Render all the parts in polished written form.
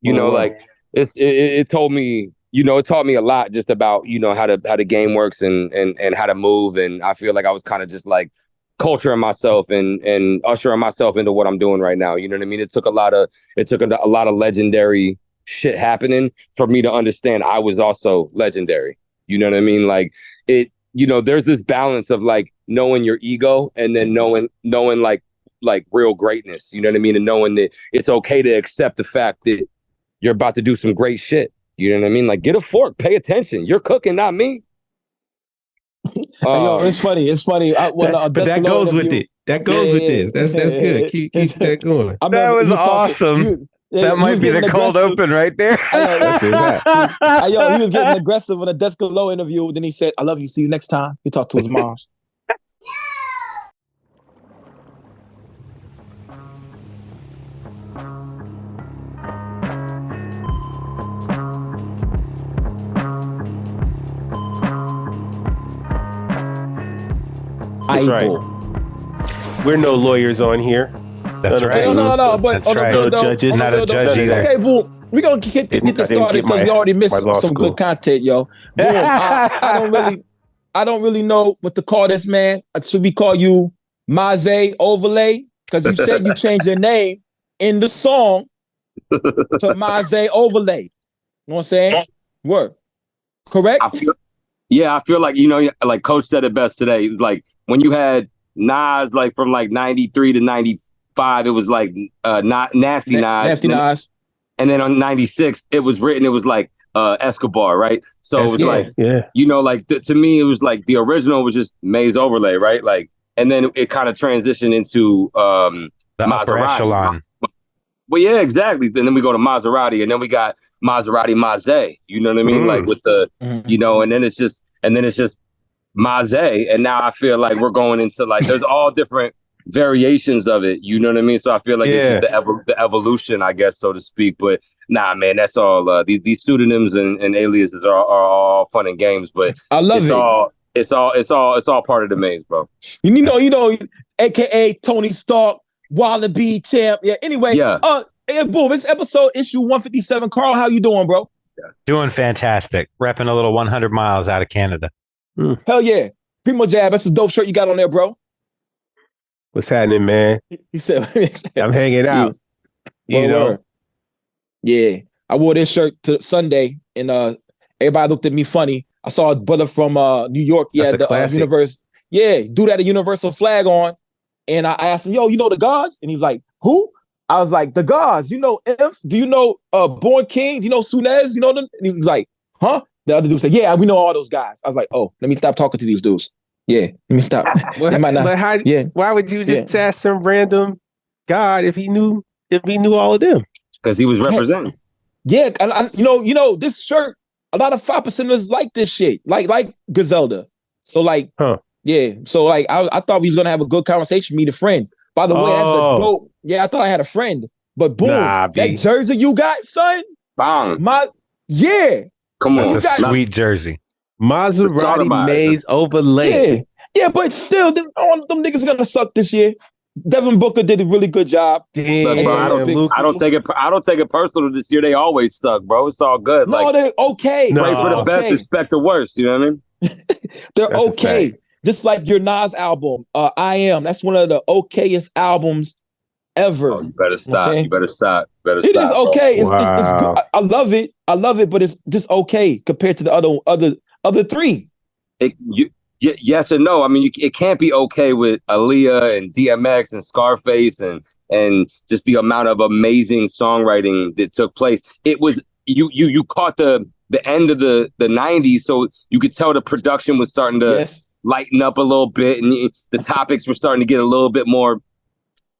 You know, like it told me, it taught me a lot just about, how the game works and how to move. And I feel like I was kind of just like culturing myself and ushering myself into what I'm doing right now. You know what I mean? It took a lot of legendary shit happening for me to understand I was also legendary. You know what I mean? Like there's this balance of like knowing your ego and then knowing like real greatness. You know what I mean? And knowing that it's okay to accept the fact that you're about to do some great shit. You know what I mean? Like, get a fork, pay attention. You're cooking, not me. Yo, it's funny. But that goes with it. That goes with this. That's good. Keep that going. That was awesome. That might be the cold open right there. Yo, he was getting aggressive in a Descolo interview. Then he said, "I love you. See you next time." He talked to his mom. That's right. We're no lawyers on here. That's right. No. But that's right. No judges. Not a judge either. Okay, boom. We're gonna get this started because we already missed some good content, yo. Boom. I don't really know what to call this, man. Should we call you Maze Overlay? Because you said you changed your name in the song to Maze Overlay. You know what I'm saying? Word. Correct? I feel like, like Coach said it best today. Like when you had Nas, like from like 93 to 95, it was like not Nasty Nas. Nasty Nas. And then on 96, it was like Escobar, right? So it was like to me, it was like the original was just Maze Overlay, right? Like, and then it kind of transitioned into the upper echelon. Well, yeah, exactly. And then we go to Maserati, and then we got Maserati Maze. You know what I mean? Like with the, and then it's just Maze. And now I feel like we're going into like there's all different variations of it. You know what I mean? So I feel like it's just the evolution, I guess, so to speak. But nah, man, that's all. These pseudonyms and aliases are all fun and games. But I love it's all part of the maze, bro. You know, AKA Tony Stark, Wallaby champ. Yeah. Anyway, hey, boom, it's episode issue 157. Carl, how you doing, bro? Doing fantastic. Repping a little 100 miles out of Canada. Hell yeah. Primo Jab, that's a dope shirt you got on there, bro. What's happening, man? He said, I'm hanging out. You know? Yeah. I wore this shirt to Sunday and everybody looked at me funny. I saw a brother from New York. Yeah, the Universe. Yeah, dude had a Universal flag on. And I asked him, yo, you know the Gods? And he's like, who? I was like, the Gods. You know Inf? Do you know Born King? Do you know Sunez? You know them? And he was like, huh? The other dude said, yeah, we know all those guys. I was like, oh, let me stop talking to these dudes. Yeah, let me stop. Why would you just ask some random God if he knew all of them? Because he was representing. Yeah, this shirt, a lot of 5%ers like this shit, like Griselda. So like, So like, I thought we was gonna have a good conversation, meet a friend. By the way, that's a dope. Yeah, I thought I had a friend, but boom, that jersey you got, son. Bang. Come on, that's a sweet jersey. Maserati Maze Overlay. Yeah, but still, them niggas gonna suck this year. Devin Booker did a really good job. Look, bro, I don't take it personal this year. They always suck, bro. It's all good. No, they're okay. Pray for the best, expect the worst. You know what I mean? They're okay. Just like your Nas album, I Am. That's one of the okayest albums ever. Oh, you better stop. It is okay. It's good. I love it, but it's just okay compared to the other three. Yes and no. I mean, it can't be okay with Aaliyah and DMX and Scarface and just the amount of amazing songwriting that took place. It was you caught the end of the 90s, so you could tell the production was starting to lighten up a little bit, and the topics were starting to get a little bit more,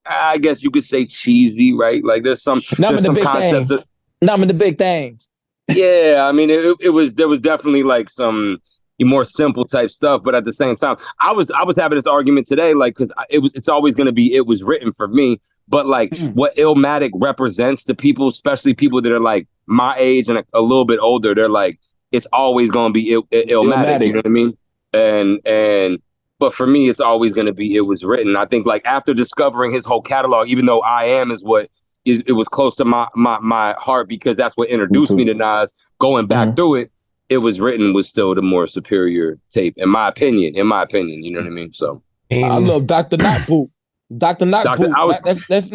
I guess you could say, cheesy, right? Like there's some concepts. Not in the big things. Yeah, I mean, there was definitely like some more simple type stuff, but at the same time, I was having this argument today, like, because it's always going to be, it was written for me, but like what Illmatic represents to people, especially people that are like my age and a little bit older, they're like, it's always going to be Illmatic, you know what I mean? But for me, it's always going to be, it was written. I think like after discovering his whole catalog, even though I Am is what it was close to my heart because that's what introduced me to Nas. Going back through it, It Was Written was still the more superior tape, in my opinion. You know what I mean? So I love Dr. Knock Boot. Dr. Knock Boot. That's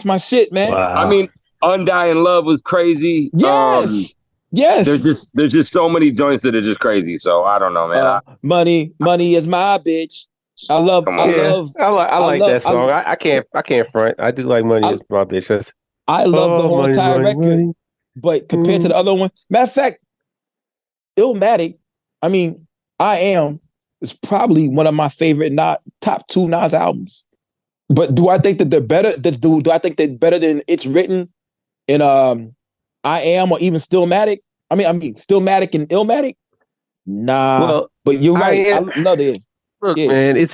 my shit, man. Wow. I mean, Undying Love was crazy. Yes. Yes. There's just so many joints that are just crazy. So I don't know, man. Money is my bitch. I like that song. I can't front. I do like Money is my bitch. I love the whole entire record. But compared to the other one, matter of fact, Illmatic, I mean, I Am is probably one of my favorite top 2 Nas albums. But do I think that they're better? Do I think they're better than It's Written in I Am or even Stillmatic? I mean Stillmatic and Illmatic? Nah. Well, but you're right. Look, man,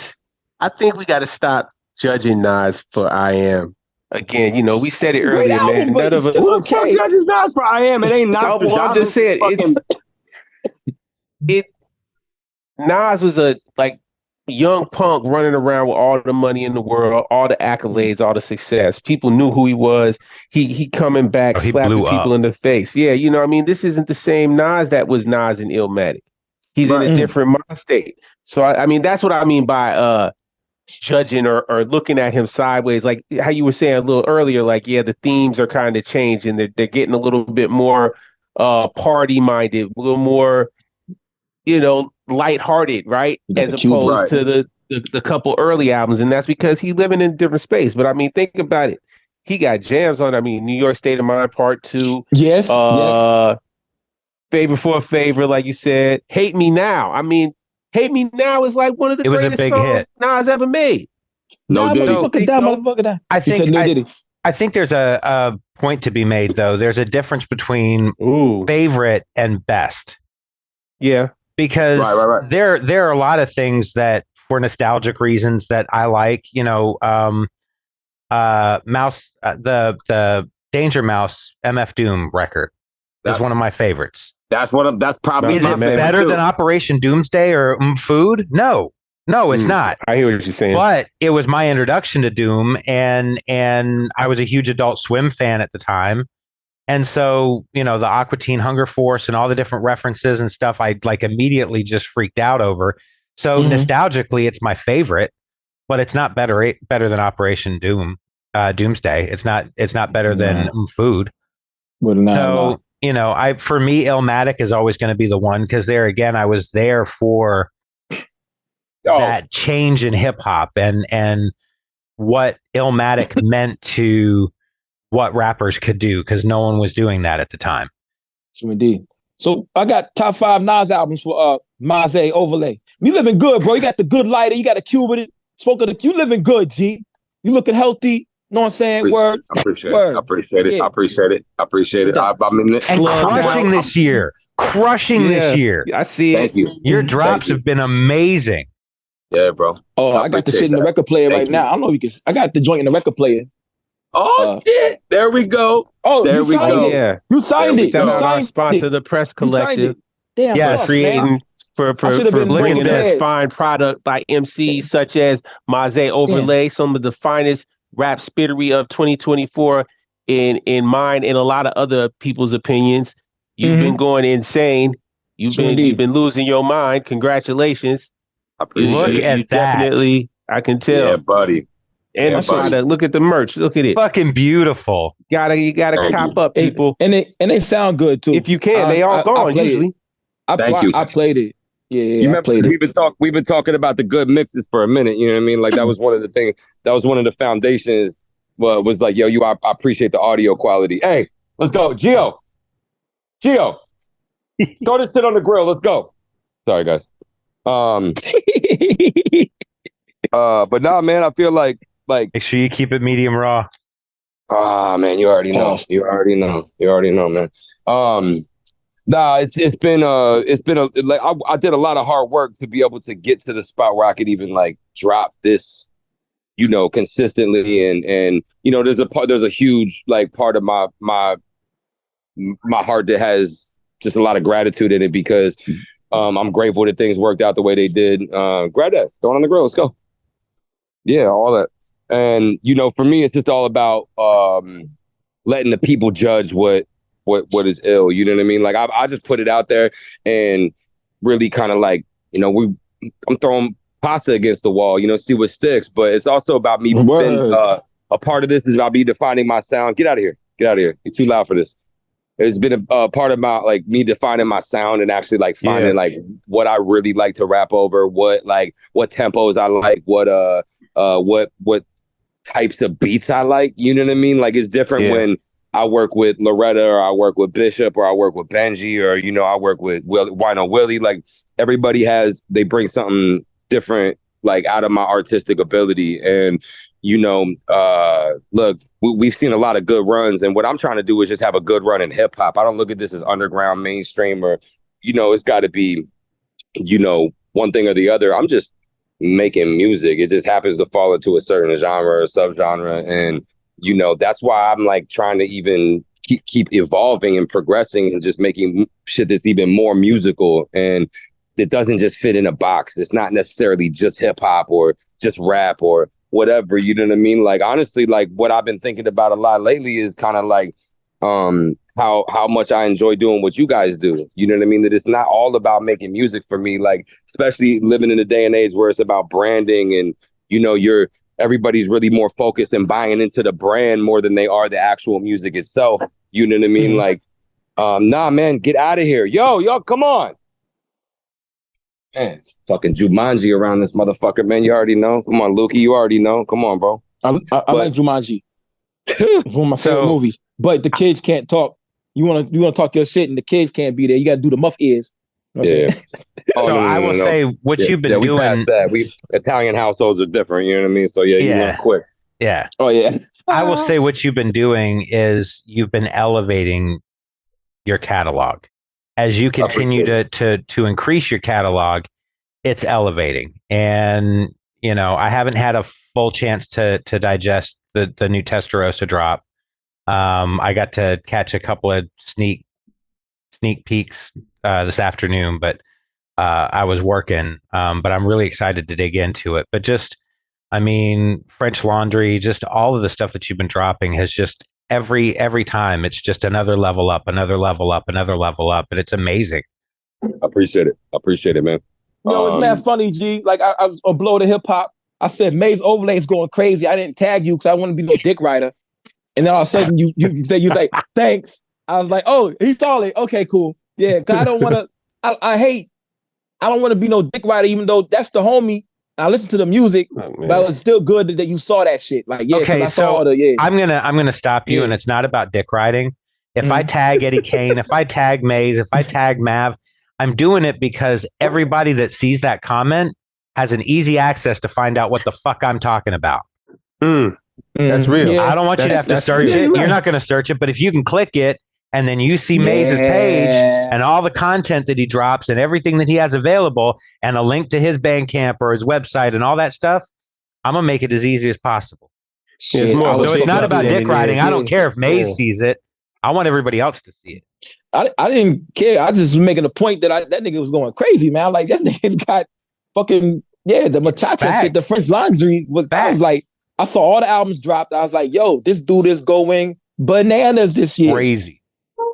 I think we got to stop judging Nas for I Am. Again, we said it earlier, man. None of us. Who the fuck judges Nas for I Am? It ain't not. I'm just saying Nas was a young punk running around with all the money in the world, all the accolades, all the success. People knew who he was. He coming back, slapping people in the face. Yeah, this isn't the same Nas that was Nas in Illmatic. He's in a different mind state. So I mean, that's what I mean by judging or looking at him sideways, like how you were saying a little earlier. Like, yeah, the themes are kind of changing. They're getting a little bit more party minded, a little more, lighthearted, right? As opposed to the couple early albums, and that's because he's living in a different space. But I mean, think about it. He got jams on. I mean, New York State of Mind Part 2. Yes. Favor for a Favor, like you said. Hate Me Now. I mean, Hate Me Now is like one of the greatest songs Nas ever made. Motherfucker. I think there's a point to be made, though. There's a difference between favorite and best. Yeah. Because there are a lot of things that, for nostalgic reasons, that I like. The Danger Mouse MF Doom record is one of my favorites. That's probably is it better than Operation Doomsday or Food? No, it's not. I hear what you're saying. But it was my introduction to Doom, and I was a huge Adult Swim fan at the time. And so, the Aqua Teen Hunger Force and all the different references and stuff, I immediately just freaked out over. So nostalgically, it's my favorite, but it's not better than Operation Doomsday. It's not better than Food. For me, Illmatic is always going to be the one, because there again, I was there for that change in hip hop and what Illmatic meant to what rappers could do, because no one was doing that at the time. So indeed. So I got top 5 Nas albums for Maze Overlay. You living good, bro. You got the good lighter. You got a cube with it. You living good, G. You looking healthy. Know what I'm saying? Word. I appreciate it. I appreciate it. I'm in this. And crushing this year. This year. I see it. Thank you. Your drops have been amazing. Yeah, bro. Oh, I got the shit in the record player right now. I don't know if you can. I got the joint in the record player. Oh shit! There we go. Oh, there we go. Yeah, you signed it. Shout out our sponsor, the Press Collective. Damn, yeah, creating for looking at this fine product by MCs such as Maze Overlay, some of the finest rap spittery of 2024 in mine and a lot of other people's opinions. You've been going insane. You've been losing your mind. Congratulations. Look at that. Definitely, I can tell. Yeah, buddy. And look at the merch. Look at it. Fucking beautiful. You gotta cop up, people. And they sound good too. If you can, they all gone usually. I played it. Yeah, I played it. We've been talking about the good mixes for a minute. You know what I mean? Like that was one of the things. That was one of the foundations. Was like, yo, I appreciate the audio quality. Hey, let's go, Gio. Throw this shit on the grill. Let's go. Sorry, guys. But nah, man, I feel like make sure you keep it medium raw. Man, you already know. You already know, man. Nah, it's been I did a lot of hard work to be able to get to the spot where I could even drop this, consistently, and there's a huge part of my heart that has just a lot of gratitude in it, because I'm grateful that things worked out the way they did. Grab that, going on the grill, let's go. Yeah, all that. And, for me, it's just all about letting the people judge what is ill. You know what I mean? Like I just put it out there and really kind of like, you know, I'm throwing pasta against the wall, you know, see what sticks. But it's also about me being, a part of this is about me defining my sound. Get out of here. Get out of here. You're too loud for this. It's been a part about like me defining my sound and actually like finding like what I really like to rap over, what tempos I like, what types of beats I like. You know what I mean? Like it's different when I work with Loretta or I work with Bishop or I work with Benji or, you know, I work with Wino Willie. Like everybody they bring something different like out of my artistic ability. And, you know, look, we've seen a lot of good runs, and what I'm trying to do is just have a good run in hip hop. I don't look at this as underground, mainstream, or, you know, it's got to be, you know, one thing or the other. I'm just making music. It just happens to fall into a certain genre or subgenre, and, you know, that's why I'm like trying to even keep evolving and progressing and just making shit that's even more musical, and it doesn't just fit in a box. It's not necessarily just hip hop or just rap or whatever, you know what I mean? Like, honestly, like what I've been thinking about a lot lately is kind of like how much I enjoy doing what you guys do. You know what I mean? That it's not all about making music for me, like, especially living in a day and age where it's about branding and, you know, everybody's really more focused and buying into the brand more than they are the actual music itself. You know what I mean? Like, nah, man, get out of here. Yo, come on. Man, fucking Jumanji around this motherfucker, man. You already know. Come on, Lukey, you already know. Come on, bro. I like Jumanji. It's one of my favorite movies. But the kids can't talk. You wanna talk your shit and the kids can't be there. You gotta do the muff ears. You know so I will say what you've been doing. Italian households are different, you know what I mean? So you learn quick. Yeah. Oh yeah. I will say what you've been doing is you've been elevating your catalog. As you continue to increase your catalog, it's elevating. And, you know, I haven't had a full chance to digest the new Tester Roa drop. I got to catch a couple of sneak peeks this afternoon, but I was working. But I'm really excited to dig into it. But just, I mean, French Laundry, just all of the stuff that you've been dropping has just every time it's just another level up, and it's amazing. I appreciate it, man. No, it's mad funny, G. Like I was on Blow the Hip Hop. I said Maze Overlay's going crazy. I didn't tag you because I want to be no dick rider. And then all of a sudden you say thanks. I was like, oh, he's solid. Okay, cool. Yeah, because I don't want to. I don't want to be no dick rider, even though that's the homie. I listened to the music, but it was still good that you saw that shit. Like, yeah, okay, so I'm gonna stop you, and it's not about dick riding. If I tag Eddie Kane, if I tag Maze, if I tag Mav, I'm doing it because everybody that sees that comment has an easy access to find out what the fuck I'm talking about. That's real. Yeah, I don't want you to have to search it. You're not going to search it, but if you can click it and then you see Maze's page and all the content that he drops and everything that he has available and a link to his Bandcamp or his website and all that stuff, I'm going to make it as easy as possible. Shit, so it's not about dick riding. I don't care if Maze sees it. I want everybody else to see it. I didn't care. I just was making a point that that nigga was going crazy, man. I'm like, that nigga's got fucking, the Machacha shit, the French Laundry was, I was like, I saw all the albums dropped. I was like, yo, this dude is going bananas this year. Crazy.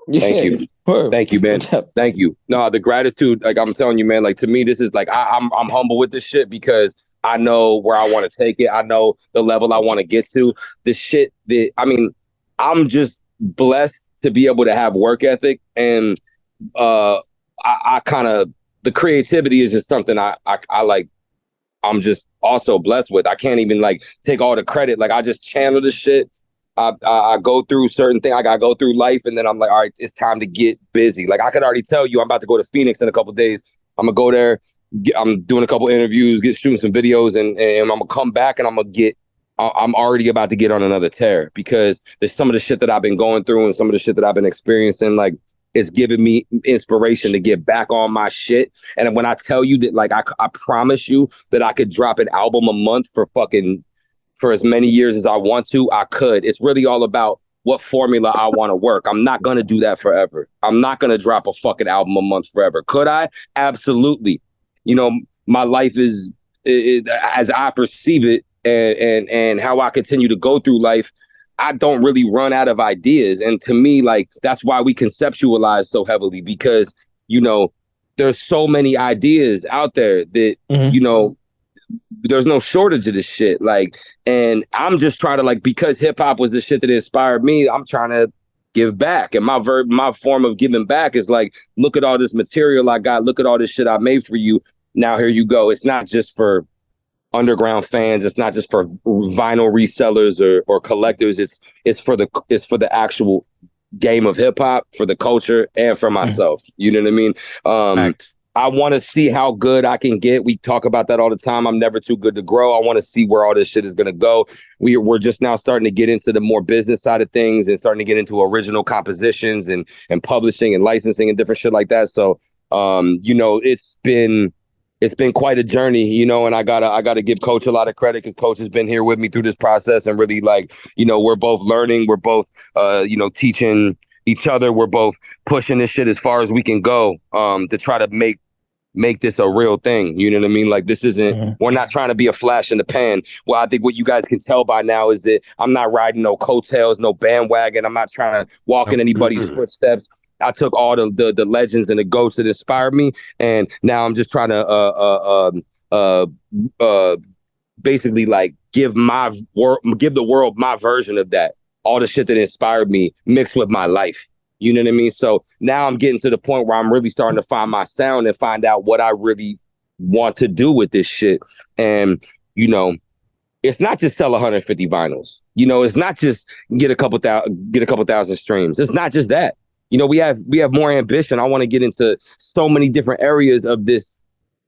Yeah. Thank you. Thank you, man. Thank you. No, the gratitude, like I'm telling you, man, like to me, this is like, I'm humble with this shit because I know where I want to take it. I know the level I want to get to. The shit that, I mean, I'm just blessed to be able to have work ethic, and I kind of, the creativity is just something I like. I'm just also blessed with. I can't even like take all the credit. Like I just channel the shit. I go through certain things. I gotta go through life, and then I'm like, all right, it's time to get busy. Like I could already tell you, I'm about to go to Phoenix in a couple of days. I'm gonna go there. I'm doing a couple interviews, shooting some videos, and I'm gonna come back, and I'm already about to get on another tear because there's some of the shit that I've been going through and some of the shit that I've been experiencing. Like it's giving me inspiration to get back on my shit. And when I tell you that, like, I promise you that I could drop an album a month for as many years as I want to, I could. It's really all about what formula I want to work. I'm not going to do that forever. I'm not going to drop a fucking album a month forever. Could I? Absolutely. You know, my life is as I perceive it, and how I continue to go through life, I don't really run out of ideas. And to me, like, that's why we conceptualize so heavily, because, you know, there's so many ideas out there that, you know, there's no shortage of this shit. Like, and I'm just trying to, like, because hip hop was the shit that inspired me, I'm trying to give back. And my form of giving back is like, look at all this material I got. Look at all this shit I made for you. Now here you go. It's not just for underground fans. It's not just for vinyl resellers or collectors. It's for the actual game of hip hop, for the culture, and for myself. You know what I mean? I want to see how good I can get. We talk about that all the time. I'm never too good to grow. I want to see where all this shit is going to go. We're just now starting to get into the more business side of things and starting to get into original compositions and publishing and licensing and different shit like that. So, you know, it's been quite a journey, you know, and I gotta give Coach a lot of credit, because Coach has been here with me through this process, and really, like, you know, we're both learning, we're both, you know, teaching each other, we're both pushing this shit as far as we can go, to try to make this a real thing. You know what I mean? Like, this isn't, we're not trying to be a flash in the pan. Well, I think what you guys can tell by now is that I'm not riding no coattails, no bandwagon. I'm not trying to walk in anybody's footsteps. I took all the legends and the goats that inspired me, and now I'm just trying to basically, like, give the world my version of that. All the shit that inspired me mixed with my life. You know what I mean? So now I'm getting to the point where I'm really starting to find my sound and find out what I really want to do with this shit. And, you know, it's not just sell 150 vinyls. You know, it's not just get a couple thousand streams. It's not just that. You know, we have more ambition. I want to get into so many different areas of this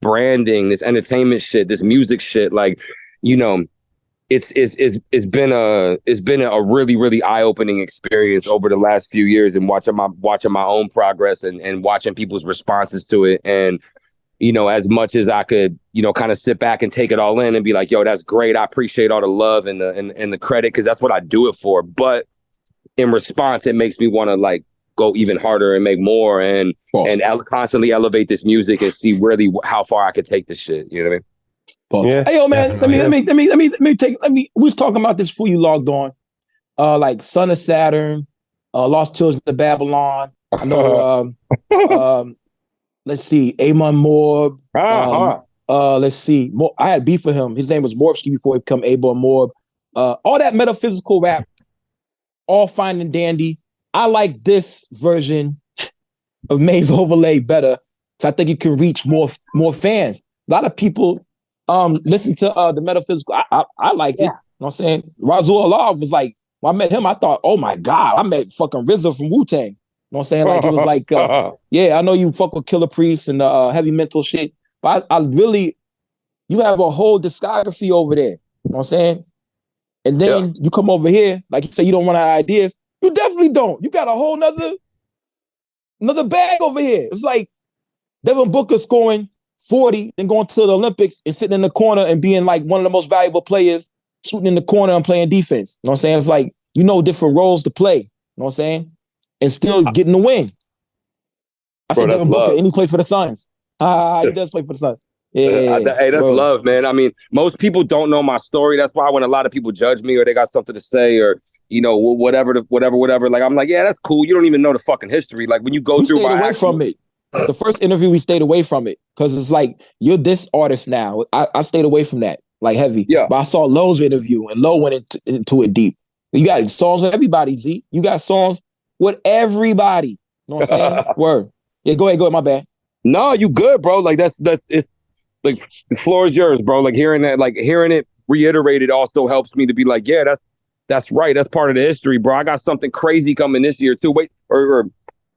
branding, this entertainment shit, this music shit. Like, you know, it's been a really, really eye-opening experience over the last few years, and watching my own progress and watching people's responses to it. And, you know, as much as I could, you know, kind of sit back and take it all in and be like, yo, that's great. I appreciate all the love and the credit, because that's what I do it for. But in response, it makes me want to, like, go even harder and make more and constantly elevate this music and see really how far I could take this shit. You know what I mean? Yeah, hey, yo, man, let me take, we was talking about this before you logged on. Like Son of Saturn, Lost Children of Babylon. I know, let's see, Amon Morb. Let's see, I had beef with him. His name was Morbski before he became Amon Morb. All that metaphysical rap, all fine and dandy. I like this version of Maze Overlay better, so I think it can reach more fans. A lot of people listen to the metaphysical. I liked it. You know what I'm saying? Razul Allah was like, when I met him, I thought, oh my God, I met fucking RZA from Wu-Tang. You know what I'm saying? Like, it was like, yeah, I know you fuck with Killer Priest and heavy mental shit, but I really, you have a whole discography over there. You know what I'm saying? And then you come over here, like you say, you don't run out of ideas. You definitely don't. You got a whole another bag over here. It's like Devin Booker scoring 40 and going to the Olympics and sitting in the corner and being like one of the most valuable players, shooting in the corner and playing defense. You know what I'm saying? It's like, you know, different roles to play. You know what I'm saying? And still getting the win. I said Devin Booker, and he plays for the Suns. He does play for the Suns. Yeah, hey, that's love, man. I mean, most people don't know my story. That's why when a lot of people judge me or they got something to say or, you know, whatever. Like, I'm like, yeah, that's cool. You don't even know the fucking history. Like, when you go through my away from it. The first interview, we stayed away from it because it's like, you're this artist now. I stayed away from that, like, heavy. Yeah. But I saw Lowe's interview, and Lowe went into it deep. You got songs with everybody, Z. You got songs with everybody. You know what I'm saying? Word. Yeah, go ahead, my bad. No, you good, bro. Like, that's it. Like, the floor is yours, bro. Like, hearing it reiterated also helps me to be like, yeah, that's right. That's part of the history, bro. I got something crazy coming this year too. Wait, or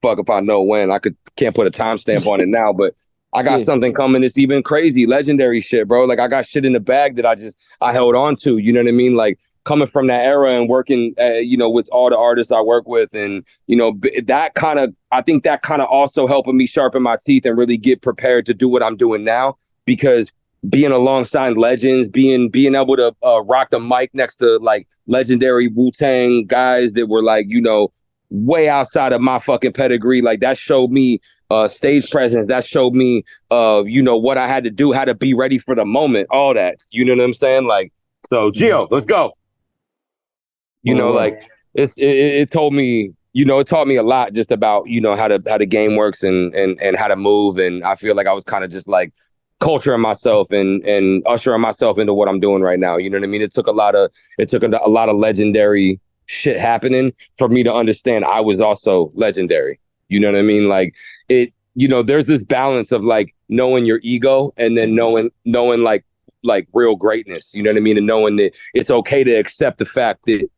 fuck if I know when. Can't put a timestamp on it now, but I got something coming that's even crazy, legendary shit, bro. Like, I got shit in the bag that I held on to. You know what I mean? Like, coming from that era and working, you know, with all the artists I work with, and, you know, I think that kind of also helping me sharpen my teeth and really get prepared to do what I'm doing now. Because being alongside legends, being able to rock the mic next to, like, legendary Wu-Tang guys that were, like, you know, way outside of my fucking pedigree, like, that showed me stage presence. That showed me, you know, what I had to do, how to be ready for the moment, all that. You know what I'm saying? Like, so, Gio, let's go. You know, like it told me, you know, it taught me a lot just about, you know, how the game works and how to move. And I feel like I was kind of just like culturing myself and ushering myself into what I'm doing right now. You know what I mean? It took a lot of legendary shit happening for me to understand I was also legendary. You know what I mean? Like you know, there's this balance of like knowing your ego and then knowing like real greatness. You know what I mean? And knowing that it's okay to accept the fact that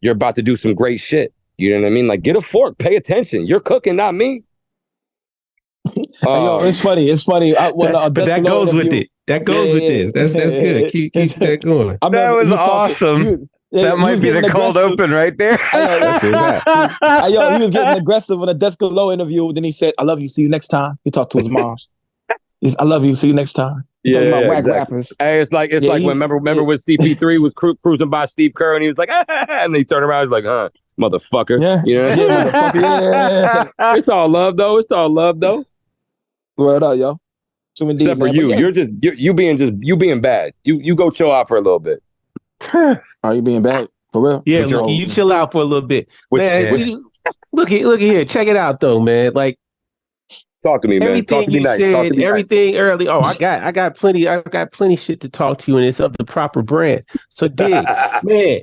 you're about to do some great shit. You know what I mean? Like, get a fork, pay attention. You're cooking, not me. Yo, it's funny. But that goes with it. That goes with this. That's good. Keep that going. That was awesome. That might be the cold open right there. Yo, he was getting aggressive in a Descolo interview. Then he said, "I love you. See you next time." He talked to his mom. "I love you. See you next time." Talking about whack rappers. Hey, it's like when remember when CP3 was cruising by Steve Kerr and he was like, and he turned around, he was like, motherfucker. Yeah, you know? motherfucker. Yeah. It's all love though. Word up, yo. Except for you, you're being being bad. You go chill out for a little bit. Are you being bad for real? Yeah, you chill out for a little bit, man. Look here, check it out though, man. Like, talk to me, man. Everything talk to me you nice. said, talk to me everything nice. early. Oh, I got plenty shit to talk to you, and it's of the proper brand. So, dig, man.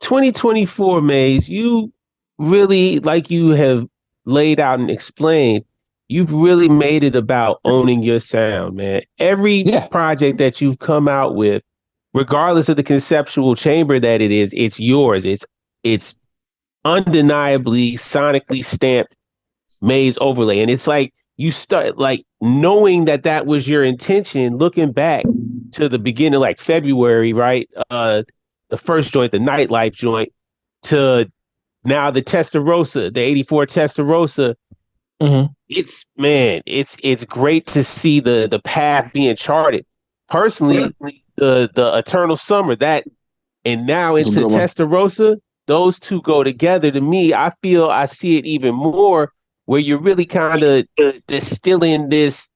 2024, Maze. You really, like you have laid out and explained, you've really made it about owning your sound, man. Every project that you've come out with, regardless of the conceptual chamber that it is, it's yours. It's undeniably sonically stamped Maze overlay. And it's like you start like knowing that was your intention, looking back to the beginning, like February, right? The first joint, the nightlife joint, to now the Testarossa, the 84 Testarossa. Mm-hmm. It's great to see the path being charted. Personally, the Eternal Summer, that, and now into Testarossa, those two go together. To me, I feel I see it even more where you're really kind of distilling this.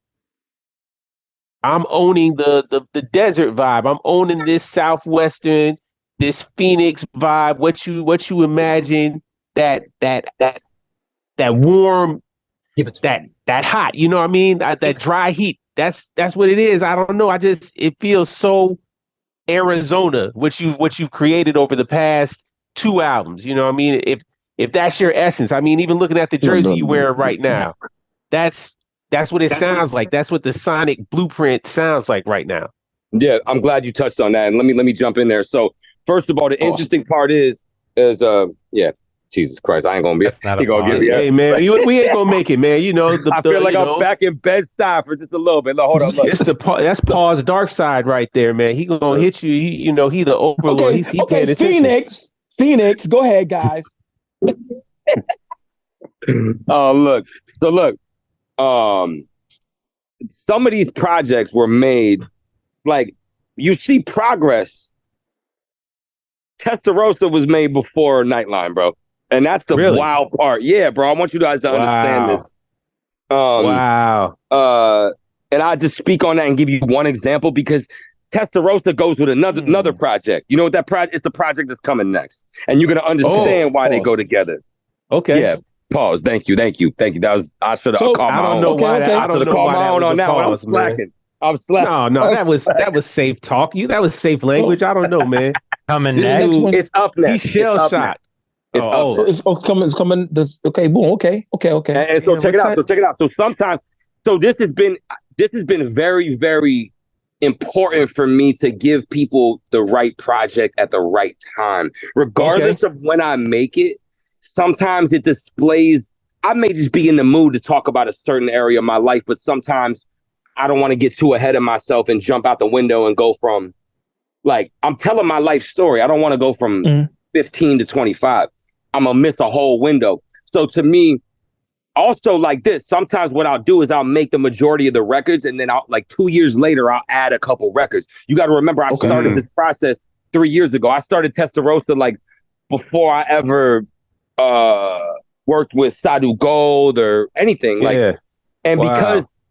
I'm owning the desert vibe. I'm owning this Southwestern, this Phoenix vibe. What you imagine, that warm, that hot. You know what I mean? That dry heat. That's what it is. I don't know. It feels so Arizona, what you've created over the past 2 albums. You know what I mean? If that's your essence, I mean, even looking at the jersey you wear right now, that's what it sounds like. That's what the sonic blueprint sounds like right now. Yeah, I'm glad you touched on that. And let me jump in there. So first of all, the interesting part is Jesus Christ, I ain't gonna be. He gonna get me. Hey man, we ain't gonna make it, man. You know, I feel like I'm back in Bed-Stuy for just a little bit. Hold on, that's Paul's dark side right there, man. He gonna hit you. He the overlord. Okay, Phoenix, go ahead, guys. Oh, look. So look, some of these projects were made, like, you see progress. Testarossa was made before Nightline, bro. And that's the wild part. Yeah, bro. I want you guys to understand this. Wow. And I just speak on that and give you one example because Testarossa goes with another project. You know what that project? It's the project that's coming next, and you're gonna understand why they go together. Okay. Yeah. Pause. Thank you. That was. I should have called my own. I don't know why my own on that one. I'm slacking. I'm slacking. No, that was safe talk. That was safe language. I don't know, man. Coming next. It's up next. He's shell shocked. It's up. So it's coming. Okay, boom. Okay. And so check it out. So sometimes, this has been very, very important for me to give people the right project at the right time, regardless of when I make it. Sometimes it displays. I may just be in the mood to talk about a certain area of my life, but sometimes I don't want to get too ahead of myself and jump out the window and go from, like, I'm telling my life story. I don't want to go from 15 to 25. I'm going to miss a whole window. So to me, also like this, sometimes what I'll do is I'll make the majority of the records and then I'll, like 2 years later, I'll add a couple records. You got to remember, I started this process 3 years ago. I started Testarossa like before I ever worked with Sadu Gold or anything. Like, and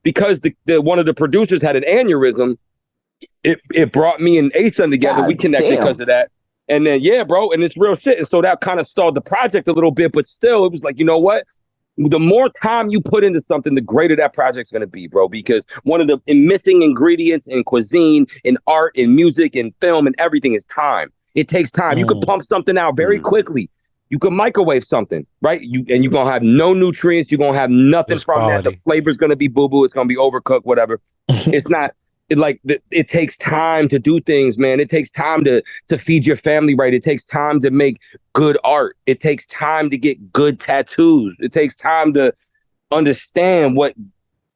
because the one of the producers had an aneurysm, it brought me and Ason together. We connected because of that. And then, yeah, bro, and it's real shit. And so that kind of stalled the project a little bit, but still, it was like, you know what? The more time you put into something, the greater that project's going to be, bro. Because one of the missing ingredients in cuisine, in art, in music, in film, and everything is time. It takes time. You can pump something out very quickly. You can microwave something, right? You're going to have no nutrients. You're going to have nothing from that. The flavor's going to be boo-boo. It's going to be overcooked, whatever. It's not. It takes time to do things, man. It takes time to feed your family right. It takes time to make good art. It takes time to get good tattoos. It takes time to understand what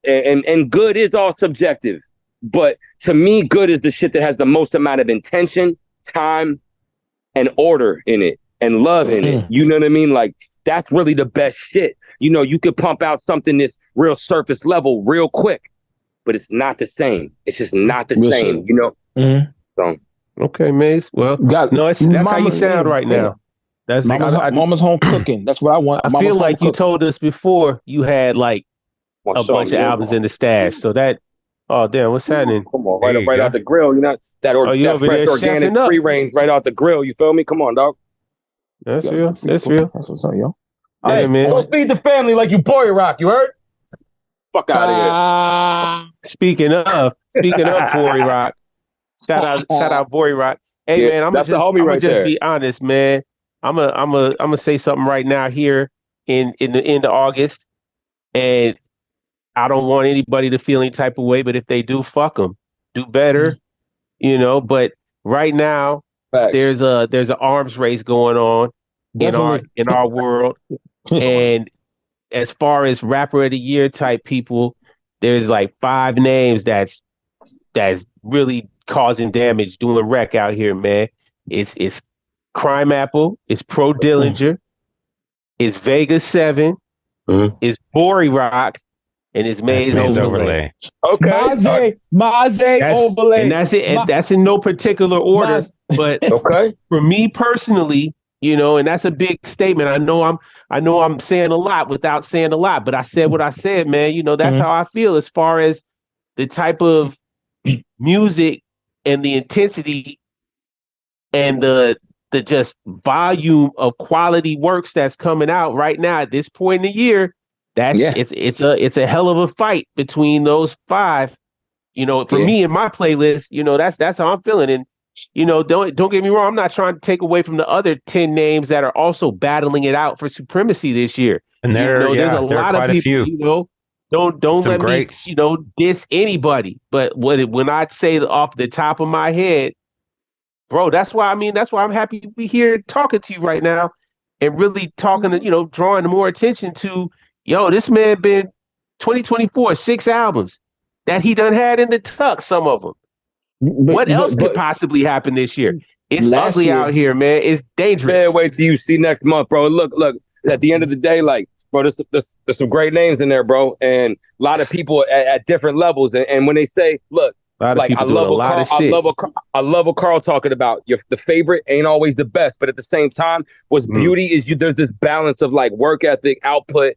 and good is all subjective. But to me, good is the shit that has the most amount of intention, time, and order in it, and love in it. You know what I mean? Like, that's really the best shit. You know, you could pump out something that's real surface level real quick, but it's not the same. It's just not the same, you know? So. Okay, Mace. Well, that's how you sound right now. That's Mama's home cooking. That's what I want. I feel like you told us before you had like a bunch of albums in the stash. So that, oh damn, what's happening? Come on, right out the grill. You know that fresh organic free range right out the grill. You feel me? Come on, dog. That's real. That's real. That's what's up, yo. Hey, man. Don't feed the family like you Bor Rock. You heard? Fuck out of here. Speaking of Bor Rock, shout out Bor Rock. Hey man, I'm gonna just be honest, man. I'm gonna say something right now here in the end of August, and I don't want anybody to feel any type of way, but if they do, fuck them. Do better, you know. But right now, there's an arms race going on in our world, and as far as rapper of the year type people, there's like 5 names that's really causing damage, doing wreck out here, man. It's Crime Apple, it's Pro Dillinger, it's Vegas 7, it's Bor Rock, and it's Maze Overlay. Okay. Maze Overlay. And that's it. And that's in no particular order. But for me personally, you know, and that's a big statement. I know I'm saying a lot without saying a lot, but I said what I said, man. You know, that's how I feel as far as the type of music and the intensity and the just volume of quality works that's coming out right now at this point in the year. It's a hell of a fight between those 5. You know, for me in my playlist, you know, that's how I'm feeling. And you know, don't get me wrong, I'm not trying to take away from the other 10 names that are also battling it out for supremacy this year. And there's a lot of people, you know, don't let me, you know, diss anybody. But when I say off the top of my head, bro, that's why I'm happy to be here talking to you right now and really talking to, you know, drawing more attention to, yo, this man been 2024, 6 albums that he done had in the tuck, some of them. What else could possibly happen this year? It's ugly out here, man. It's dangerous. Man, wait till you see next month, bro. Look, at the end of the day, like, bro, there's some great names in there, bro. And a lot of people at different levels. And when they say, look, like, I love what Carl talking about. The favorite ain't always the best, but at the same time, what's beauty is there's this balance of like work ethic, output,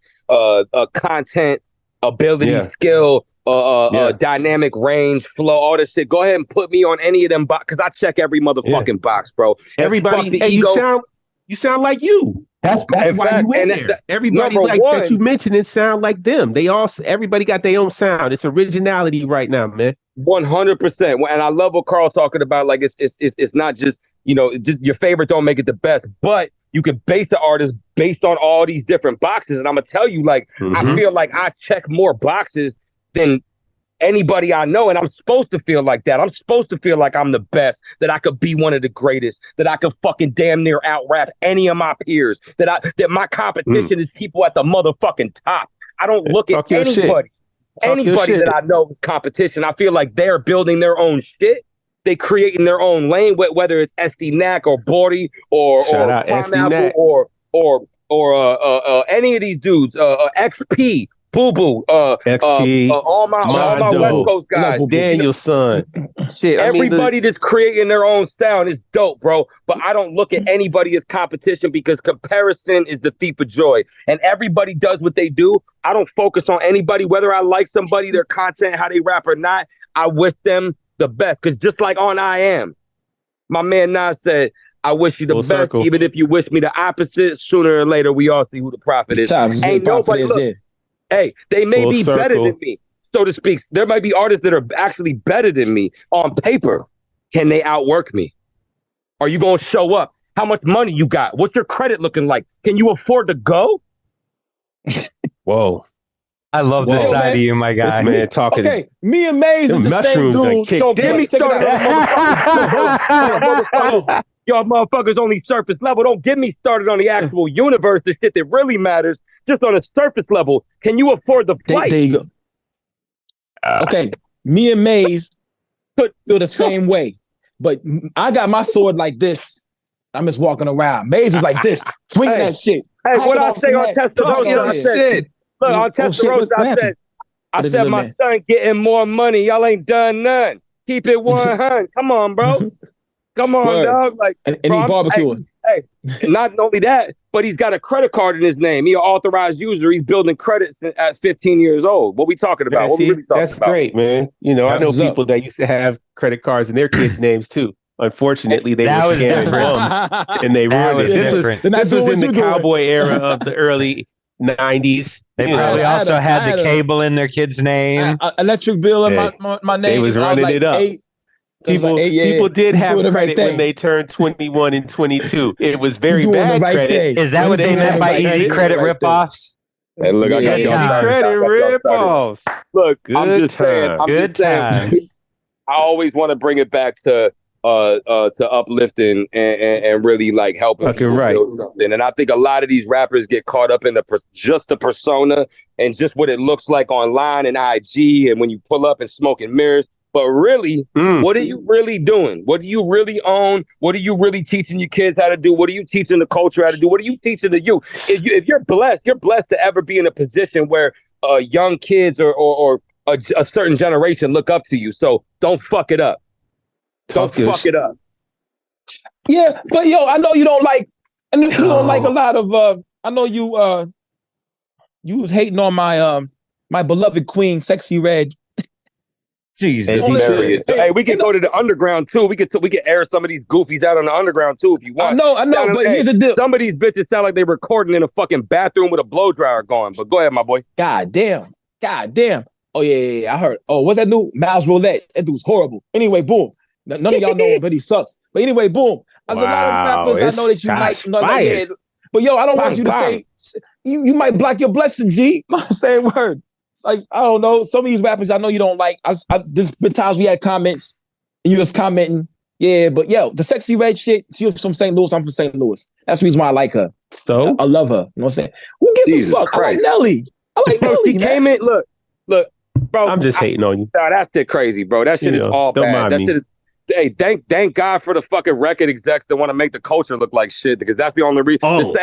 content, ability, skill, dynamic range, flow, all this shit. Go ahead and put me on any of them because I check every motherfucking box, bro. Everybody, hey, you sound like you. That's why you in there. Everybody like that you mentioned, it sound like them. Everybody got their own sound. It's originality right now, man. 100%. And I love what Carl talking about. Like it's not just, you know, just your favorite don't make it the best, but you can base the artist based on all these different boxes. And I'm gonna tell you, like, I feel like I check more boxes than anybody I know, and I'm supposed to feel like that. I'm supposed to feel like I'm the best, that I could be one of the greatest, that I could fucking damn near out rap any of my peers, that my competition is people at the motherfucking top. I don't look at anybody that I know is competition. I feel like they're building their own shit. They creating their own lane, whether it's SD Knack or Bordy or Pineapple or any of these dudes, XP. Boo Boo, XP, all my West Coast guys, Daniel's son, shit. Everybody that's creating their own sound is dope, bro. But I don't look at anybody as competition because comparison is the thief of joy. And everybody does what they do. I don't focus on anybody, whether I like somebody, their content, how they rap or not. I wish them the best because just like on I Am, my man Nas said, I wish you the Full best. circle. Even if you wish me the opposite, sooner or later we all see who the prophet is. Ain't nobody look. Hey, they may Full be circle. better than me, so to speak. There might be artists that are actually better than me on paper. Can they outwork me? Are you gonna show up? How much money you got? What's your credit looking like? Can you afford to go? Whoa. I love this side of you, my guy. This man talking. Okay, me and Maze is the same dude. Don't get me started on the motherfuckers. Y'all motherfuckers only surface level. Don't get me started on the actual universe, the shit that really matters. Just on a surface level. Can you afford the flight? There you go. Okay, me and Maze feel the same way. But I got my sword like this. I'm just walking around. Maze is like this, swinging that shit. Hey, what I say on Tester Roa, I said, look, on Tester Roa, I said, my son getting more money. Y'all ain't done none. Keep it 100. Come on, bro. Come on, dog. Like, and he barbecuing. Hey, not only that, but he's got a credit card in his name. He's an authorized user. He's building credits at 15 years old. What we talking about? What we really talking about? That's great, man. You know, I know people that used to have credit cards in their kids' names too. Unfortunately, they were scamming bums, and they ruined it. This was in the cowboy era of the early 90s. They probably also had the cable in their kid's name. Electric bill in my name. They was running it up. People did have credit when they turned 21 and 22. It was very bad credit. Is that what they meant by easy credit ripoffs? Hey, look, I got y'all credit ripoffs. Look, I'm just saying. I always want to bring it back to uplifting and really like helping people build something. And I think a lot of these rappers get caught up in just the persona and just what it looks like online and IG and when you pull up and smoking mirrors. But really, what are you really doing? What do you really own? What are you really teaching your kids how to do? What are you teaching the culture how to do? What are you teaching the youth? If you're blessed to ever be in a position where young kids or a certain generation look up to you. So don't fuck it up. Don't fuck it up. Yeah, but yo, I know you don't like. I know you don't like a lot of. I know you. You was hating on my beloved queen, Sexy Red. Jesus, hey, we can go to the underground too. We can air some of these goofies out on the underground too if you want. I know, but here's the deal. Some of these bitches sound like they recording in a fucking bathroom with a blow dryer going. But go ahead, my boy. God damn. Oh yeah. I heard. Oh, what's that new Miles Roulette? That dude's horrible. Anyway, boom. None of y'all know him, but he sucks. But anyway, boom. There's a lot of rappers I know that you like. But yo, I don't want you to say you might block your blessing, G. Same word. It's like, I don't know. Some of these rappers I know you don't like. There's been times we had comments and you was commenting. Yeah, but yo, the Sexy Red shit, she's from St. Louis, I'm from St. Louis. That's the reason why I like her. So? I love her. You know what I'm saying? Who gives a fuck? Christ. I like Nelly. She came in, look, bro. I'm just hating on you. Nah, that shit crazy, bro. That shit is all bad. That shit is. Hey, thank God for the fucking record execs that want to make the culture look like shit, because that's the only reason.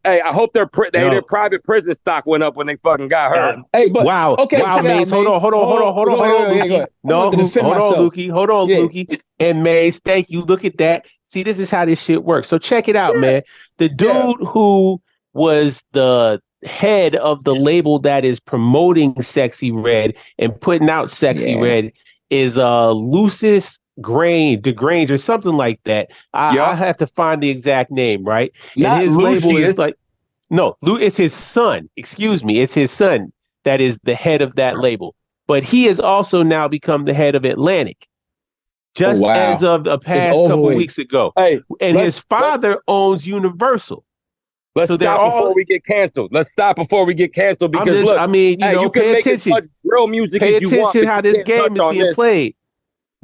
Hey, I hope their private prison stock went up when they fucking got hurt. Hey, but wow, Maze, hold on, Lukey. Hold on, Lukey. And Maze, thank you. Look at that. See, this is how this shit works. So check it out, man. The dude who was the head of the label that is promoting Sexy Red and putting out Sexy Red is Lucis DeGrange or something like that. I have to find the exact name, right? And his label is like, no, it's his son. Excuse me, it's his son that is the head of that label. But he has also now become the head of Atlantic, just as of the past couple weeks ago. Hey, and his father owns Universal. Let's stop before we get canceled. Because look, I mean, you pay attention. Real music. Pay attention how this game is being played.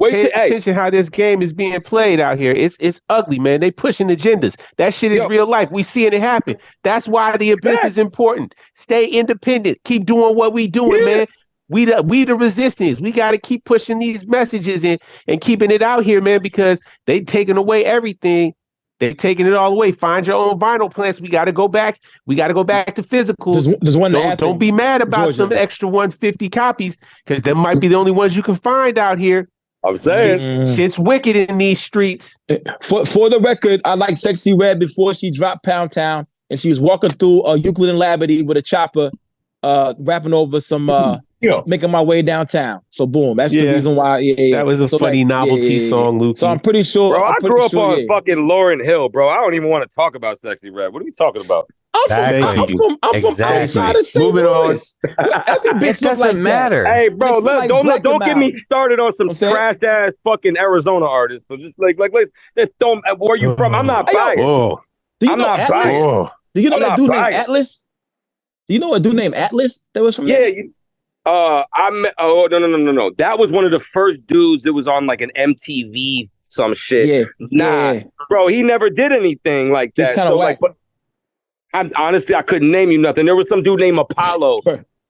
Pay attention how this game is being played out here. It's ugly, man. They pushing agendas. That shit is real life. We seeing it happen. That's why the abyss is important. Stay independent. Keep doing what we doing, man. We the resistance. We got to keep pushing these messages and keeping it out here, man, because they taking away everything. They're taking it all away. Find your own vinyl plants. We got to go back. We got to go back to physical. There's one. Don't be mad about some extra 150 copies, because them might be the only ones you can find out here. I'm saying shit's wicked in these streets. For the record, I like Sexy Red before she dropped Pound Town and she was walking through Euclid and Labadee with a chopper, rapping over some making my way downtown. So boom, that's the reason why. That was a funny novelty song, Luke. So I'm pretty sure. Bro, I grew up on fucking Lauryn Hill, bro. I don't even want to talk about Sexy Red. What are we talking about? I'm from outside of St. Louis. It doesn't matter. Hey, bro, don't get me started on some trash ass fucking Arizona artists. So just let's don't. Where you from? I'm not biased. I'm not biased. Do you know that dude named Atlas? Do you know a dude named Atlas that was from there? No. That was one of the first dudes that was on like an MTV some shit. Bro, he never did anything like that. It's kind of whack. Honestly, I couldn't name you nothing. There was some dude named Apollo.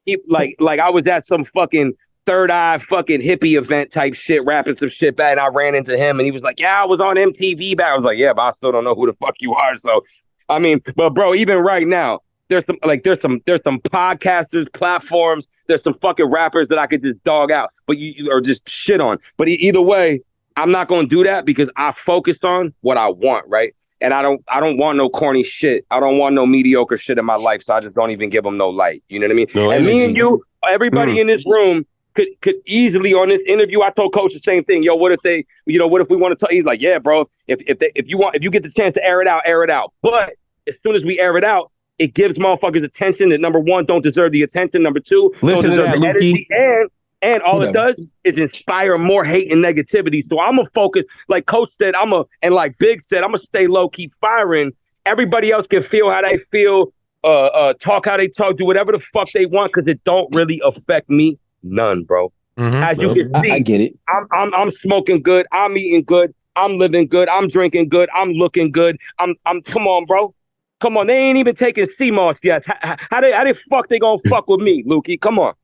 He, like I was at some fucking Third Eye fucking hippie event type shit, rapping some shit back, and I ran into him, and he was like, "Yeah, I was on MTV back." I was like, "Yeah, but I still don't know who the fuck you are." So, I mean, but bro, even right now, there's some podcasters, platforms, there's some fucking rappers that I could just dog out, but you or just shit on. But either way, I'm not gonna do that because I focus on what I want, right? And I don't want no corny shit. I don't want no mediocre shit in my life. So I just don't even give them no light. You know what I mean? No and energy. Me and you, everybody in this room could easily on this interview. I told Coach the same thing. Yo, what if we want to tell? He's like, yeah, bro. If you get the chance to air it out. But as soon as we air it out, it gives motherfuckers attention that number one don't deserve the attention. Number two, don't deserve the energy. And all it does is inspire more hate and negativity. So I'm gonna focus, like Coach said, and like Big said, I'm gonna stay low, keep firing. Everybody else can feel how they feel, talk how they talk, do whatever the fuck they want, because it don't really affect me none, bro. Mm-hmm. As you can see, I get it. I'm smoking good, I'm eating good, I'm living good, I'm drinking good, I'm looking good. I'm come on, bro. Come on, they ain't even taking CMOS yet. How they fuck they gonna fuck with me, Lukey? Come on.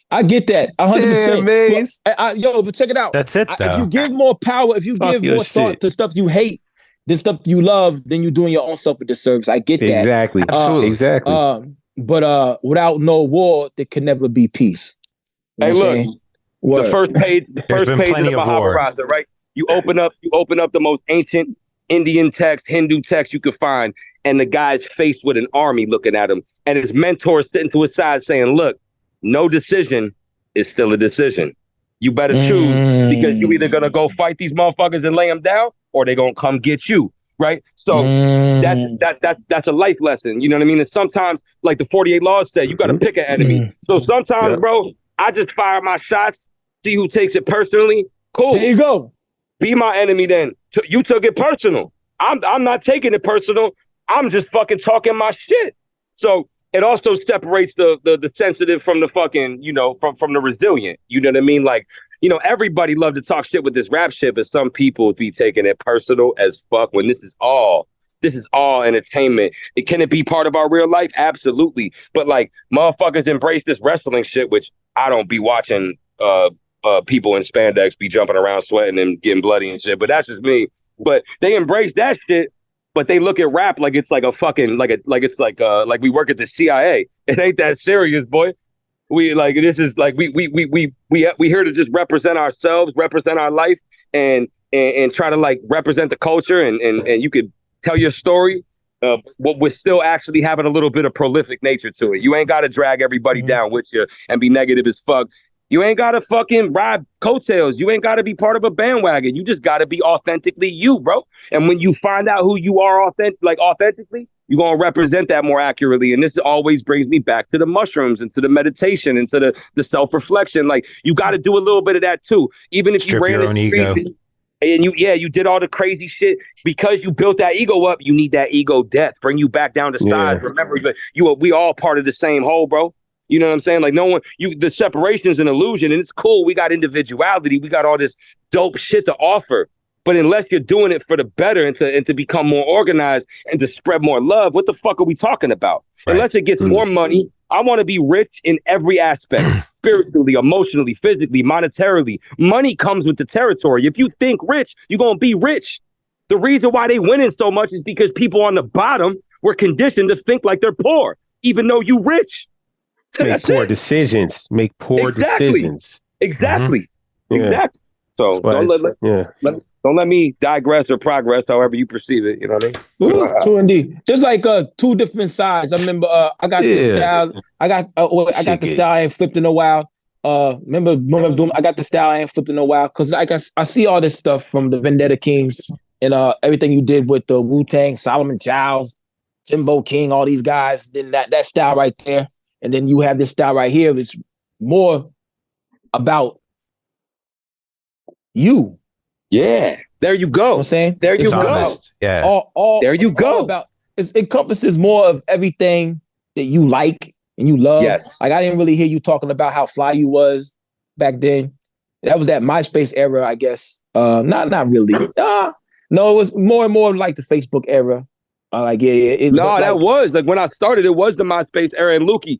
I get that 100%. Yo, but check it out. That's it, though. If you give more power, if you give more thought to stuff you hate than stuff you love, then you're doing your own self a disservice. I get that. Exactly. Exactly. But without no war, there can never be peace. Hey, look, the first page of the Mahabharata, right? You open up the most ancient Indian text, Hindu text you could find, and the guy's faced with an army looking at him, and his mentor sitting to his side saying, "Look, no decision is still a decision. You better choose because you either gonna go fight these motherfuckers and lay them down, or they gonna come get you, right?" So that's a life lesson. You know what I mean? And sometimes, like the 48 Laws say, you gotta pick an enemy. So sometimes, bro, I just fire my shots, see who takes it personally. Cool. There you go. Be my enemy then. You took it personal. I'm not taking it personal. I'm just fucking talking my shit. So it also separates the sensitive from the fucking, from the resilient. You know what I mean? Like, everybody love to talk shit with this rap shit, but some people be taking it personal as fuck when this is all entertainment. Can it be part of our real life? Absolutely. But like motherfuckers embrace this wrestling shit, which I don't be watching people in spandex be jumping around sweating and getting bloody and shit. But that's just me. But they embrace that shit. But they look at rap like it's like a fucking like we work at the CIA. It ain't that serious, boy. We here to just represent ourselves, represent our life, and try to like represent the culture, and you could tell your story, but we're still actually having a little bit of prolific nature to it. You ain't got to drag everybody down with you and be negative as fuck. You ain't got to fucking ride coattails. You ain't got to be part of a bandwagon. You just got to be authentically you, bro. And when you find out who you are authentically, you're going to represent that more accurately. And this always brings me back to the mushrooms and to the meditation and to the self-reflection. Like, you got to do a little bit of that too. Even if you ran your own ego. And you did all the crazy shit because you built that ego up. You need that ego death, bring you back down to size. Yeah. Remember, we all part of the same whole, bro. You know what I'm saying? Like the separation is an illusion, and it's cool. We got individuality. We got all this dope shit to offer. But unless you're doing it for the better and to become more organized and to spread more love, what the fuck are we talking about? Right. Unless it gets more money, I want to be rich in every aspect, spiritually, emotionally, physically, monetarily. Money comes with the territory. If you think rich, you're going to be rich. The reason why they winning so much is because people on the bottom were conditioned to think like they're poor, even though you rich. Make poor decisions. Exactly. Exactly. So don't let me digress or progress however you perceive it. You know what I mean? True indeed. There's like two different sides. I remember I got the style. I got the style I ain't flipped in a while. Remember Doom? I got the style. I ain't flipped in a while because I see all this stuff from the Vendetta Kings and everything you did with the Wu-Tang, Solomon Childs, Timbo King, all these guys. Then that style right there, and then you have this style right here, which more about you. Yeah, there you go. You know what I'm saying? There you go. Yeah. All there you go. It encompasses more of everything that you like and you love. Yes. Like I didn't really hear you talking about how fly you was back then. That was that MySpace era, I guess. Not really. No, it was more and more like the Facebook era. That was like when I started. It was the MySpace era. And Lukey,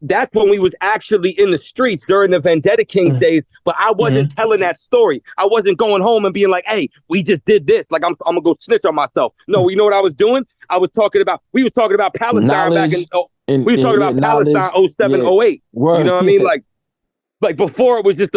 that's when we was actually in the streets during the Vendetta Kings days. But I wasn't telling that story. I wasn't going home and being like, "Hey, we just did this." Like I'm gonna go snitch on myself. No, you know what I was doing? We was talking about Palestine knowledge, back in. We were talking about Palestine 07, 08. Word. You know what I mean? Like before, it was just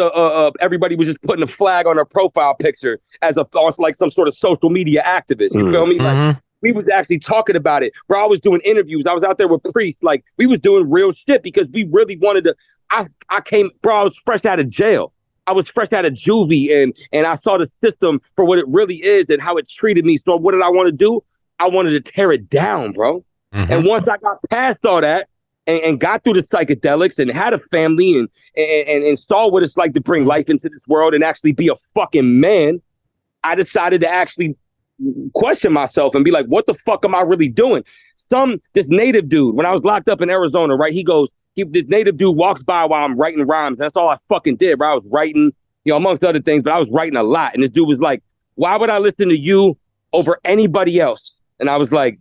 everybody was just putting a flag on their profile picture as like some sort of social media activist. You feel me? Like we was actually talking about it, bro. I was doing interviews. I was out there with priests. Like we was doing real shit because we really wanted to. I was fresh out of jail. I was fresh out of juvie, and I saw the system for what it really is and how it treated me. So what did I want to do? I wanted to tear it down, bro. And once I got past all that, and got through the psychedelics and had a family and saw what it's like to bring life into this world and actually be a fucking man, I decided to actually question myself and be like, what the fuck am I really doing? This native dude, when I was locked up in Arizona, right, this native dude walks by while I'm writing rhymes. That's all I fucking did, bro. I was writing, amongst other things, but I was writing a lot. And this dude was like, why would I listen to you over anybody else? And I was like,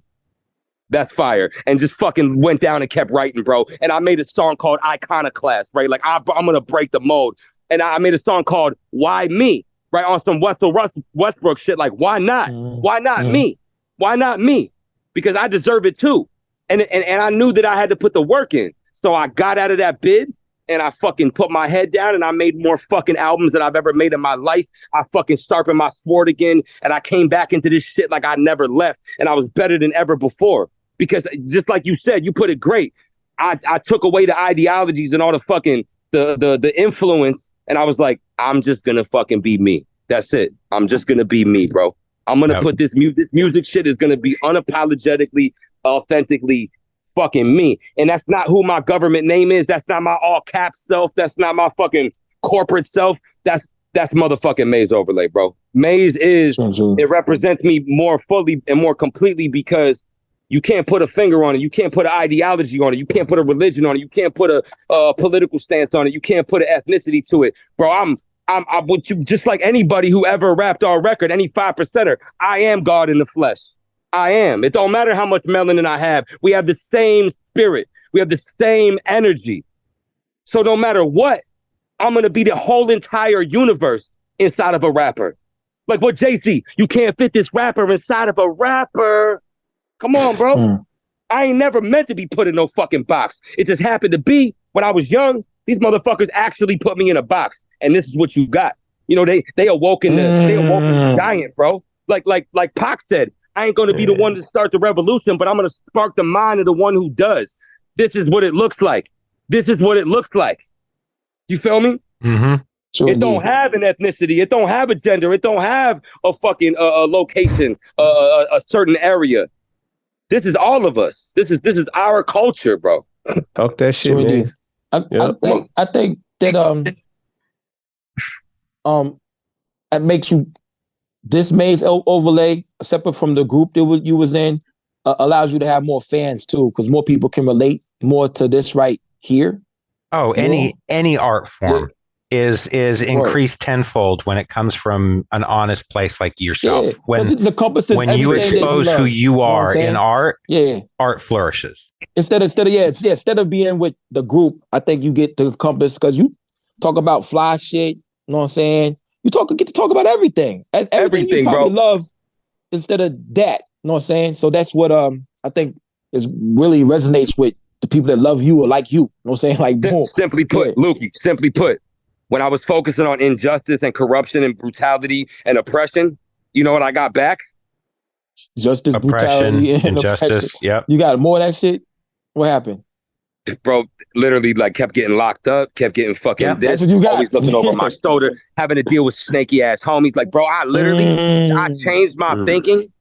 that's fire. And just fucking went down and kept writing, bro. And I made a song called Iconoclast, right? Like, I'm going to break the mold. And I made a song called Why Me, right? On some Westbrook shit. Like, why not? Why not me? Why not me? Because I deserve it too. And I knew that I had to put the work in. So I got out of that bid and I fucking put my head down and I made more fucking albums than I've ever made in my life. I fucking sharpened my sword again and I came back into this shit like I never left. And I was better than ever before. Because just like you said, you put it great. I took away the ideologies and all the fucking the influence, and I was like, I'm just gonna fucking be me. That's it. I'm just gonna be me, bro. I'm gonna put this music shit is gonna be unapologetically, authentically fucking me. And that's not who my government name is. That's not my all cap self. That's not my fucking corporate self. That's motherfucking Maze Overlay, bro. Maze is it represents me more fully and more completely because you can't put a finger on it. You can't put an ideology on it. You can't put a religion on it. You can't put a political stance on it. You can't put an ethnicity to it. Bro, I'm with you, just like anybody who ever rapped our record, any 5%er. I am God in the flesh. I am. It don't matter how much melanin I have. We have the same spirit. We have the same energy. So no matter what, I'm going to be the whole entire universe inside of a rapper. Like what Jay-Z, you can't fit this rapper inside of a rapper. Come on, bro. I ain't never meant to be put in no fucking box. It just happened to be when I was young, these motherfuckers actually put me in a box. And this is what you got. They awoken the giant, bro. Like Pac said, I ain't gonna be the one to start the revolution, but I'm gonna spark the mind of the one who does. This is what it looks like. This is what it looks like. You feel me? Sure it don't have an ethnicity. It don't have a gender. It don't have a fucking a location, a certain area. This is all of us. This is our culture, bro. Talk that shit, man. I think that it makes you this Maze Overlay separate from the group that you was in allows you to have more fans too, because more people can relate more to this right here. Oh, any art form is increased tenfold when it comes from an honest place like yourself. When you expose who you are in art, art flourishes. Instead of being with the group, I think you get to encompass because you talk about fly shit. You know what I'm saying? Get to talk about everything. Everything you probably love instead of that. You know what I'm saying? So that's what I think is really resonates with the people that love you or like you. You know what I'm saying? Like simply put, Lukey, simply put. When I was focusing on injustice and corruption and brutality and oppression, you know what I got back? Justice, brutality, and injustice. oppression. Yep. You got more of that shit? What happened? bro, literally like kept getting locked up, kept getting fucking this. That's what you got. Always looking over my shoulder, having to deal with snaky ass homies. Like, bro, I literally, I changed my thinking.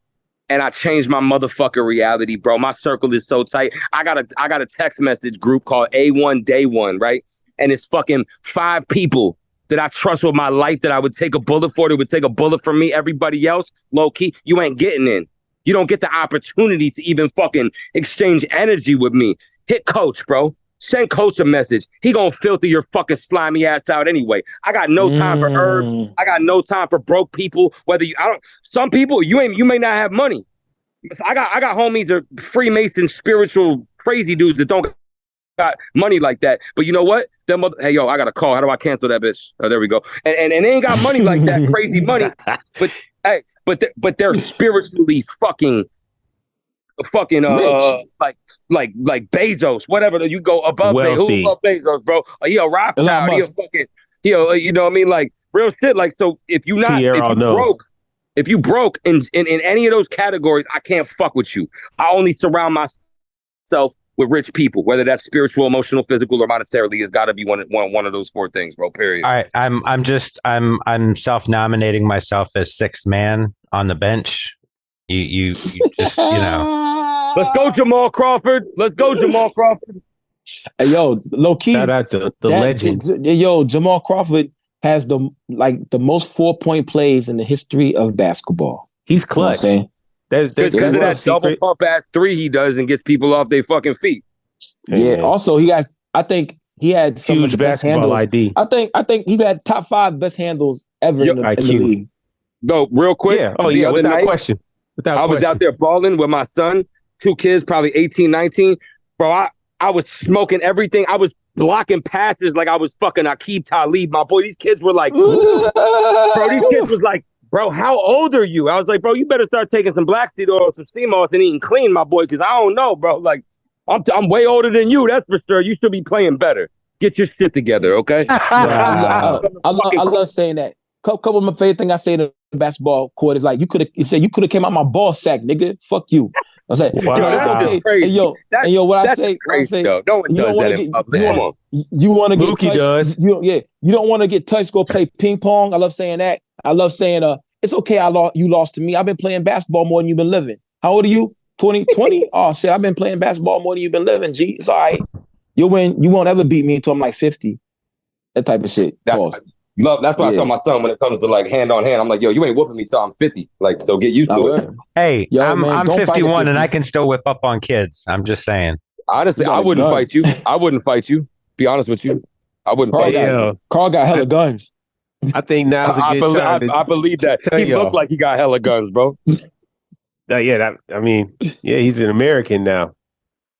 And I changed my motherfucking reality, bro. My circle is so tight. I got a text message group called A1 Day One, right? And it's fucking 5 people that I trust with my life that I would take a bullet for. That would take a bullet for me. Everybody else, low key, you ain't getting in. You don't get the opportunity to even fucking exchange energy with me. Hit coach, bro. Send coach a message. He gonna filter your fucking slimy ass out anyway. I got no time for herbs. I got no time for broke people. Whether you, some people you may not have money. I got homies that are Freemason, spiritual, crazy dudes that don't got money like that. But you know what? Hey, yo, I got a call. How do I cancel that bitch? Oh, there we go. And they ain't got money like that, crazy money. But hey, but they're spiritually fucking like Bezos, whatever. You go above Bezos. Who above Bezos, bro? He a Rothschild. He a fucking, you know what I mean? Like real shit. Like, so if you broke in any of those categories, I can't fuck with you. I only surround myself with rich people, whether that's spiritual, emotional, physical, or monetarily. It's got to be one of those 4 things, bro. Period. All right, I'm self-nominating myself as 6th man on the bench. You just, you know. Let's go, Jamal Crawford. Let's go, Jamal Crawford. Hey, yo, low key. Shout out to the legend. Yo, Jamal Crawford has the most 4-point plays in the history of basketball. He's clutch. You know because of that double pump ass 3 he does and gets people off their fucking feet. Yeah. Also, I think he had some huge of the best basketball handles. ID. I think he had top 5 best handles ever in the league. No, real quick. Yeah. Oh, yeah. Without question. I was out there balling with my son, 2 kids, probably 18, 19. Bro, I was smoking everything. I was blocking passes like I was fucking Aqib Talib. My boy, these kids were like, bro, these kids was like, bro, how old are you? I was like, bro, you better start taking some black seed oil, some steam off, and eating clean, my boy, because I don't know, bro. Like, I'm way older than you, that's for sure. You should be playing better. Get your shit together, okay? I love saying that. Couple of my favorite things I say to the basketball court is like, you could have came out my ball sack, nigga. Fuck you. I say, wow. That's okay. Crazy. And yo, what I say, no one does that in public. You want to get Mookie touched. Does. You don't want to get touched. Go play ping pong. I love saying that. I love saying, it's okay. You lost to me. I've been playing basketball more than you've been living. How old are you? 20? Oh shit, I've been playing basketball more than you've been living. G, it's all right. You'll win. You won't ever beat me until I'm like 50. That type of shit. That's why I tell my son when it comes to like hand on hand, I'm like, yo, you ain't whooping me till I'm 50. Like, so get used to it. Hey, I'm 51 and I can still whip up on kids. I'm just saying. Honestly, I wouldn't fight you. I wouldn't fight you. Be honest with you. I wouldn't fight you. Carl got hella guns. I think now's a good time. I believe that. He looked like he got hella guns, bro. He's an American now.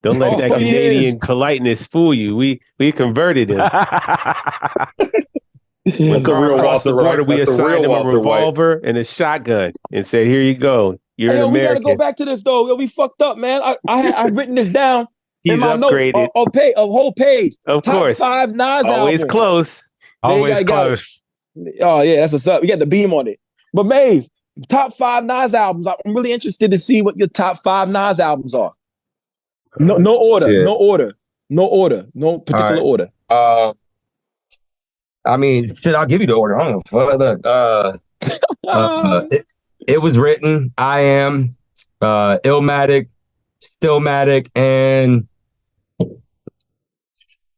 Don't let that Canadian politeness fool you. We converted him. When Carl crossed the border, we assigned him a revolver and a shotgun and said, "Here you go. You're an American." We gotta go back to this though. Yo, we fucked up, man. I've written this down in my upgraded. Notes. A whole page. Of Top course. 5 Nas Always albums. Close. Oh yeah, that's what's up. We got the beam on it. But Maeve, top 5 Nas albums. I'm really interested to see what your top 5 Nas albums are. No order. Shit. No particular order. I mean, shit, I'll give you the order. I don't know. It was written. I am Illmatic, Stillmatic, and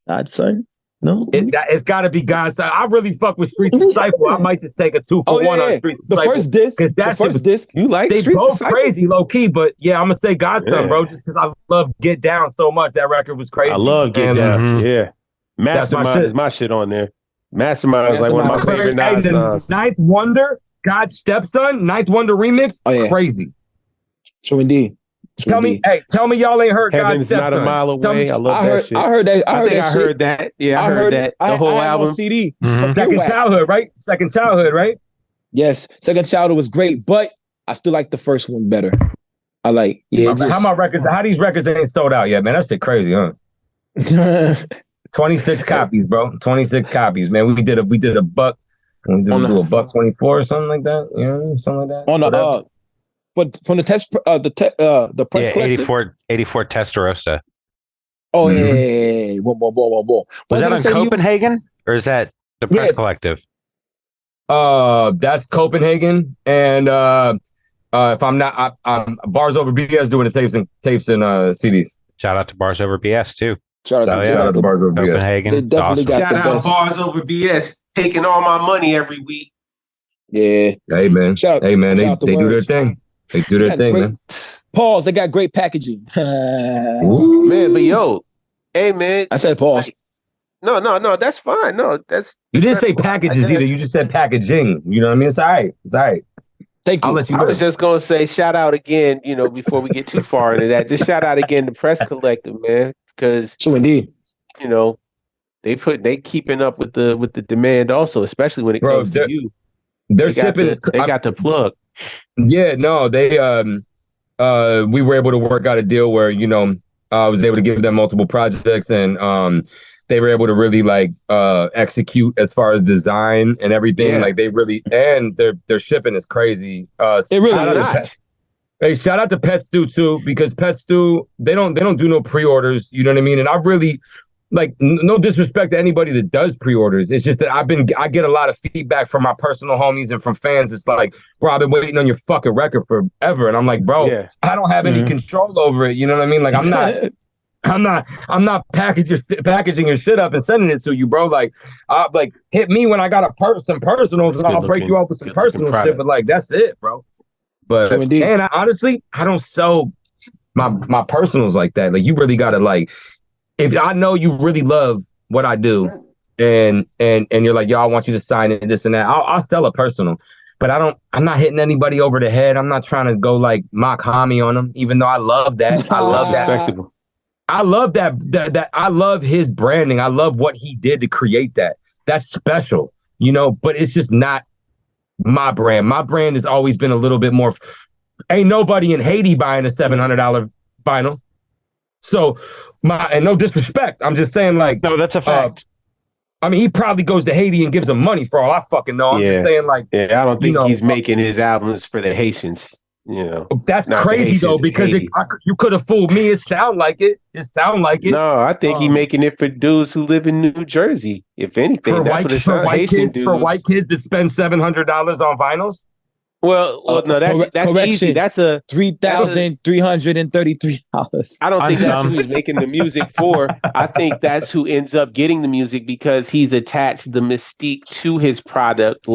Godson. No, it's got to be Godson. I really fuck with Streets Disciple. I might just take a 2 for 1 on Streets Disciple. The first disc. You like they Streets both Disciple? Crazy, low key, but yeah, I'm gonna say Godson, bro, just because I love Get Down so much. That record was crazy. I love Get Down. Yeah, Mastermind is my shit on there. Mastermind is like one of my favorite Nas songs. Ninth Wonder, God's Stepson, Ninth Wonder remix, crazy. So indeed. Tell me y'all ain't heard God's Stepson. Not a mile away. I love that shit. I heard that. I heard that. Yeah, I heard that. The whole album. CD. Second Childhood, right? Second Childhood, right? Yes, Second Childhood was great, but I still like the first one better. I like. How these records ain't sold out yet, man? That shit crazy, huh? 26 copies, bro. 26 copies, man. We did a buck. We do a buck 24 or something like that. You know, something like that. On the but from the press collective? 84 Tester Roa. Oh, yeah. Whoa. Was that on Copenhagen or is that the Press Collective? That's Copenhagen, and if I'm not, I'm Bars Over BS doing the tapes and CDs. Shout out to Bars Over BS too. Shout out to Bars Over Copenhagen. They definitely awesome. got Shout the out best. Bars Over BS, taking all my money every week. Yeah. Hey man. Hey man, they do their thing. They do their thing, man. Pause. They got great packaging. Man, but yo, hey man. I said pause. No, that's fine. No, that's you didn't say packages either. You just said packaging. You know what I mean? It's all right. It's all right. Thank you. I'll let you I was just gonna say shout out again, before we get too far into that. Just shout out again to Press Collective, man. Because indeed. They keeping up with the demand also, especially when it comes to you. They're shipping. They got the plug. Yeah, no, they we were able to work out a deal where I was able to give them multiple projects, and they were able to really execute as far as design and everything. Yeah. Like they really, and their shipping is crazy. It really is. Hey, shout out to Pet Stew too, because Pet Stew they don't do no pre-orders. You know what I mean? And I really. No disrespect to anybody that does pre-orders. It's just that I get a lot of feedback from my personal homies and from fans. It's like, bro, I've been waiting on your fucking record forever. And I'm like, bro, I don't have any control over it. You know what I mean? Like I'm not packaging your shit up and sending it to you, bro. Hit me when I got some personals and I'll break you off with some personal shit. But that's it, bro. But and I don't sell my personals like that. Like you really gotta if I know you really love what I do and you're like, yo, I want you to sign it, this and that, I'll sell a personal. But I'm not hitting anybody over the head. I'm not trying to go mock homie on them, even though I love that. I love that. I love that I love his branding. I love what he did to create that. That's special, but it's just not my brand. My brand has always been a little bit more, ain't nobody in Haiti buying a $700 vinyl. So, and no disrespect, I'm just saying no, that's a fact. I mean, he probably goes to Haiti and gives them money for all I fucking know. I'm just saying I don't think he's making his albums for the Haitians. That's crazy though, because you could have fooled me. It sound like it. No, I think he's making it for dudes who live in New Jersey. If anything, for white kids that spend $700 on vinyls. Well, no, that's easy. That's a $3,333. I don't think that's who he's making the music for. I think that's who ends up getting the music because he's attached the mystique to his product.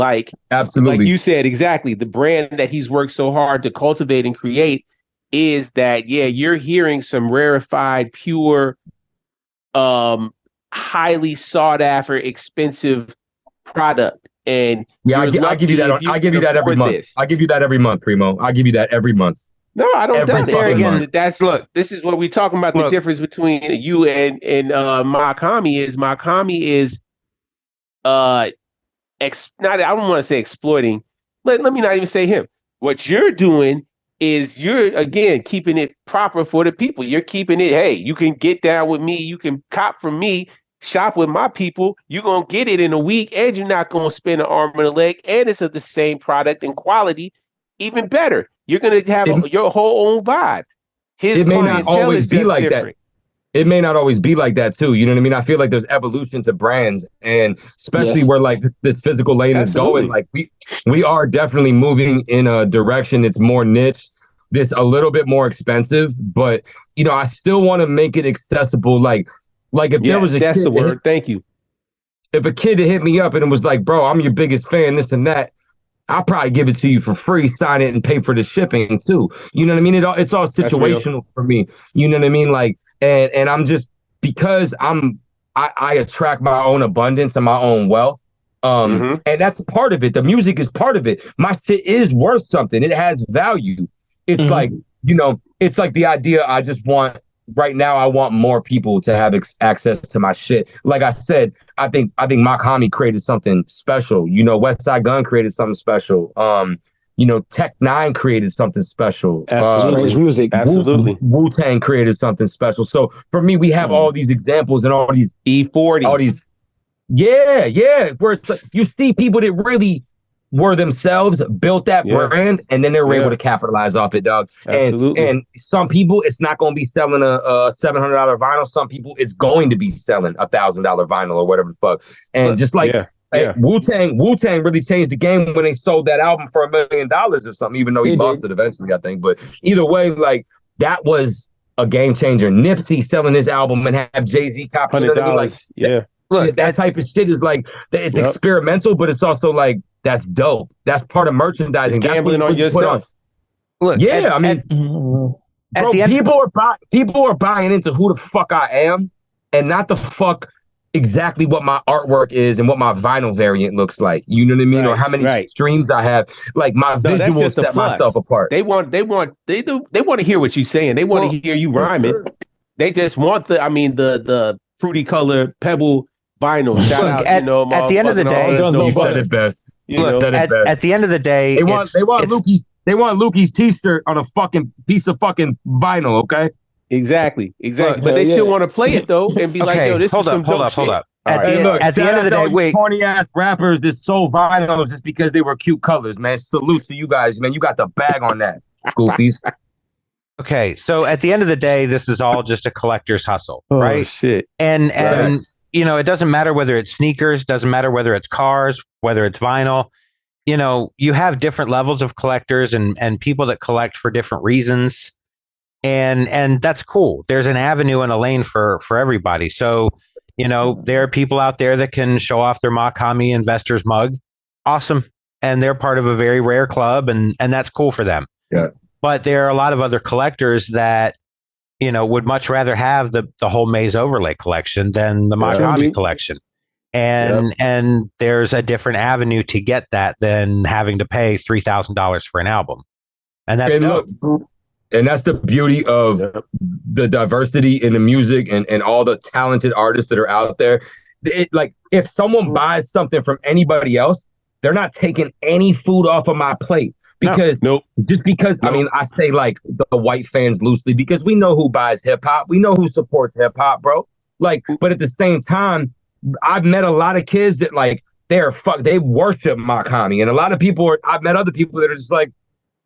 Absolutely, like you said, exactly. The brand that he's worked so hard to cultivate and create is that. Yeah, you're hearing some rarefied, pure, highly sought after, expensive product. And I give you that. I give you that every month. I give you that every month, Primo. I give you that every month. No, I don't. This is what we're talking about. The difference between you and Makami is I don't want to say exploiting. Let me not even say him. What you're doing is you're again keeping it proper for the people. You're keeping it. Hey, you can get down with me. You can cop from me. Shop with my people, you're going to get it in a week, and you're not going to spend an arm and a leg, and it's of the same product and quality, even better. You're going to have your whole own vibe. It may not always be like different. That. It may not always be like that, too. You know what I mean? I feel like there's evolution to brands, and especially where, this physical lane is going. We are definitely moving in a direction that's more niche, that's a little bit more expensive, but, I still want to make it accessible, if there was that's the word. Thank you. If a kid had hit me up and it was like, bro, I'm your biggest fan, this and that, I'll probably give it to you for free, sign it and pay for the shipping too. You know what I mean? It's all situational for me. You know what I mean? And I'm just, because I attract my own abundance and my own wealth. And that's part of it. The music is part of it. My shit is worth something. It has value. It's it's like the idea right now, I want more people to have access to my shit. Like I said, I think Makami created something special. West Side Gun created something special. Tech Nine created something special. Strange music. Absolutely. Wu-Tang created something special. So for me, we have all these examples and all these E40. All these, where it's you see people that really were themselves, built that brand, and then they were able to capitalize off it, dog. Absolutely. And some people, it's not going to be selling a $700 vinyl. Some people, it's going to be selling $1,000 vinyl or whatever the fuck. And just like Wu-Tang really changed the game when they sold that album for $1 million or something, even though he lost it eventually, I think. But either way, like, that was a game changer. Nipsey selling his album and have Jay-Z copy. You know what I mean? Like, look, that type of shit is like, it's experimental, but it's also like, that's dope. That's part of merchandising. It's gambling on yourself. Look, I mean, bro, people are buying into who the fuck I am, and not the fuck exactly what my artwork is and what my vinyl variant looks like. You know what I mean? Or how many streams I have. Like, my visuals set myself apart. They want to hear what you're saying. They want to hear you rhyming. Sure. They just want the fruity color pebble vinyl. Shout out, at the end of the day, you said it best. At the end of the day, they want Lukey's t-shirt on a fucking piece of fucking vinyl, okay? Exactly. But they still want to play it though and be like, yo, this is some dope shit. Hold up. At the end of the day, wait. Corny ass rappers that sold vinyls just because they were cute colors, man. Salute to you guys, man. You got the bag on that, goofies. Okay, so at the end of the day, this is all just a collector's hustle, right? Shit. And you know, it doesn't matter whether it's sneakers, doesn't matter whether it's cars, whether it's vinyl. You know, you have different levels of collectors and people that collect for different reasons. And that's cool. There's an avenue and a lane for everybody. So, you know, there are people out there that can show off their Makami Investors mug. Awesome. And they're part of a very rare club, and that's cool for them. Yeah. But there are a lot of other collectors that, you know, would much rather have the whole Maze Overlay collection than the Makami collection. And there's a different avenue to get that than having to pay $3,000 for an album. And that's dope. And that's the beauty of the diversity in the music and all the talented artists that are out there. Like, if someone buys something from anybody else, they're not taking any food off of my plate. Because just because, I mean, I say like the white fans loosely, because we know who buys hip hop. We know who supports hip hop, bro. Like, but at the same time, I've met a lot of kids that like, they worship Makami. And a lot of people I've met other people that are just like,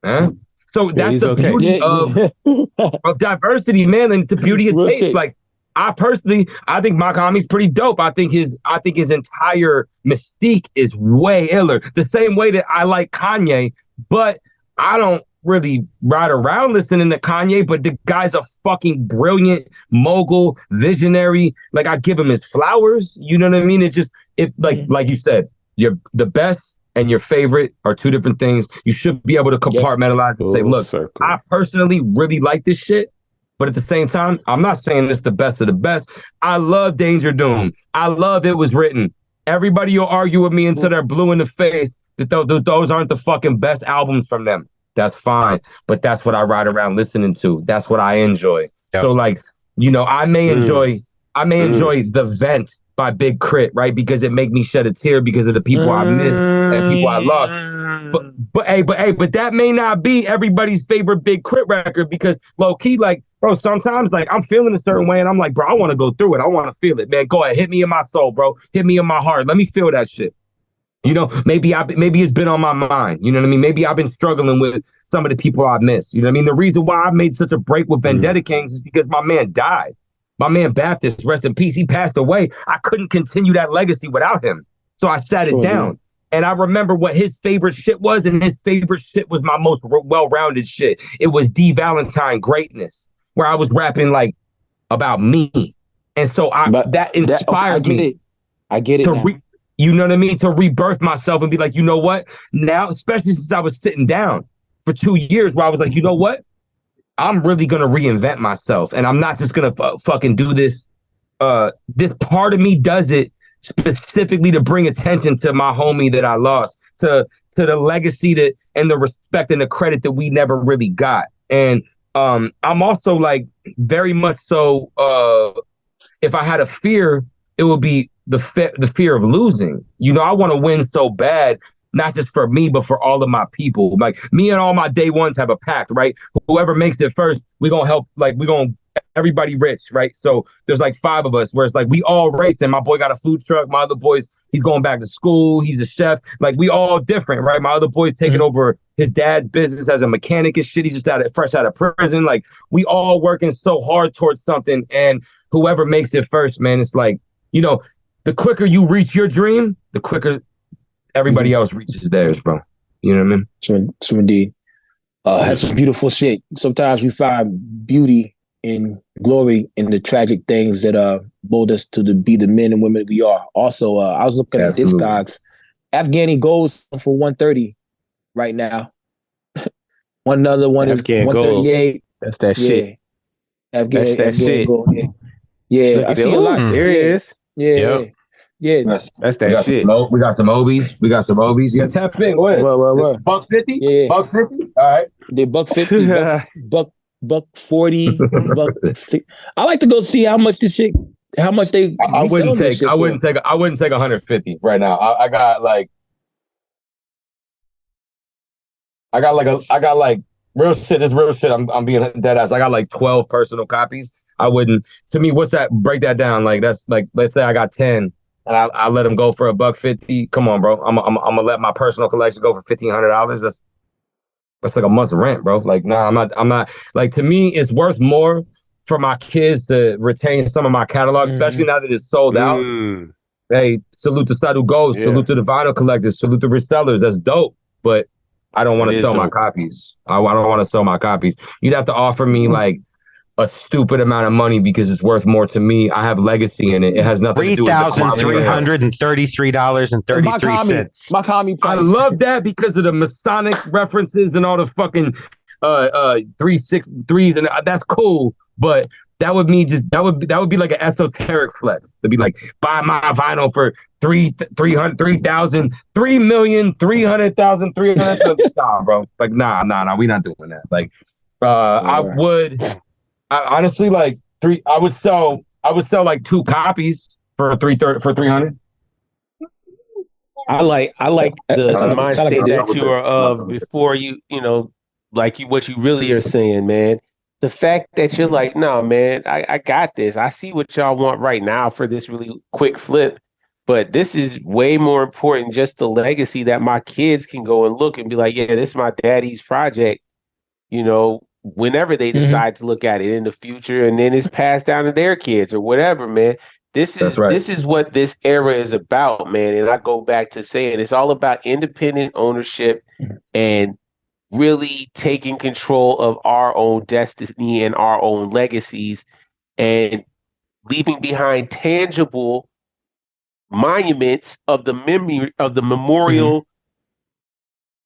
eh? So that's the beauty of diversity, man. And it's the beauty of taste. Like, I think Makami's pretty dope. I think his entire mystique is way iller. The same way that I like Kanye, but I don't really ride around listening to Kanye, but the guy's a fucking brilliant mogul, visionary. Like, I give him his flowers. You know what I mean? It's just, like you said, you're the best and your favorite are two different things. You should be able to compartmentalize and say, look, I personally really like this shit, but at the same time, I'm not saying it's the best of the best. I love Danger Doom. I love It Was Written. Everybody will argue with me until they're blue in the face that those aren't the fucking best albums from them. That's fine, but that's what I ride around listening to. That's what I enjoy. Yep. So, like, you know, I may enjoy The Vent by Big Crit, right? Because it make me shed a tear because of the people I missed and people I lost. But that may not be everybody's favorite Big Crit record, because low key, like, bro, sometimes like I'm feeling a certain way and I'm like, bro, I want to go through it. I want to feel it, man. Go ahead, hit me in my soul, bro. Hit me in my heart. Let me feel that shit. You know, maybe it's been on my mind. You know what I mean? Maybe I've been struggling with some of the people I've missed. You know what I mean? The reason why I made such a break with Vendetta Kings is because my man died. My man Baptist, rest in peace, he passed away. I couldn't continue that legacy without him. So I sat it down. And I remember what his favorite shit was, and his favorite shit was my most well-rounded shit. It was D. Valentine Greatness, where I was rapping like about me. And so that inspired me. I get it. You know what I mean? To rebirth myself and be like, you know what? Now, especially since I was sitting down for 2 years, where I was like, you know what? I'm really going to reinvent myself. And I'm not just going to fucking do this. This part of me does it specifically to bring attention to my homie that I lost, to the legacy and the respect and the credit that we never really got. And I'm also like very much so, if I had a fear, it would be the fear of losing. You know, I want to win so bad, not just for me, but for all of my people. Like, me and all my day ones have a pact, right? Whoever makes it first, we're going to help, like, we're going to everybody rich, right? So there's like 5 of us, where it's like we all race, and my boy got a food truck. My other boys, He's going back to school. He's a chef. Like, we all different, right? My other boy's taking over his dad's business as a mechanic and shit. He's just fresh out of prison. Like, we all working so hard towards something. And whoever makes it first, man, it's like, you know, the quicker you reach your dream, the quicker everybody else reaches theirs, bro. You know what I mean? True indeed. That's some beautiful shit. Sometimes we find beauty and glory in the tragic things that mold us to be the men and women we are. Also, I was looking at Discogs. Afghani goes for 130 right now. One other one Afghan is 138. That's that shit. Afghan shit. Gold. Yeah, I see a lot. There it is. Yeah. That's that shit. We got some Obies. You got 10 ping. What? $1.50? Yeah. $1.50? All right. They $1.50, $1.40, $1.60. I like to go see how much this shit. How much they? I wouldn't take 150 right now. I got real shit. This real shit. I'm being dead ass. I got like 12 personal copies. I wouldn't. To me, what's that? Break that down. Like, that's like, let's say I got 10 and I let them go for $1.50. Come on, bro. I'm gonna let my personal collection go for $1,500. That's like a month's rent, bro. Like, nah, I'm not. Like, to me, it's worth more for my kids to retain some of my catalog, especially now that it's sold out. Hey, salute to Sadu Ghost, salute to the vinyl collectors, salute to resellers. That's dope. But I don't want to sell my copies. I don't want to sell my copies. You'd have to offer me like a stupid amount of money because it's worth more to me. I have legacy in it. It has nothing to do with $3,333.33. My commie price. I love that because of the Masonic references and all the fucking 363s, and that's cool. But that would be like an esoteric flex. To be like, buy my vinyl for $3,300,000, nah, bro. Like, nah, we not doing that. Like, I honestly, like, I would sell like 2 copies for 300. I like the mind state that you are of before you know, like what you really are saying, man. The fact that you're like, no, man, I got this. I see what y'all want right now for this really quick flip, but this is way more important, just the legacy that my kids can go and look and be like, yeah, this is my daddy's project, you know, whenever they decide to look at it in the future, and then it's passed down to their kids or whatever, man. This is what this era is about, man. And I go back to saying it's all about independent ownership and really taking control of our own destiny and our own legacies, and leaving behind tangible monuments of the memory of the memorial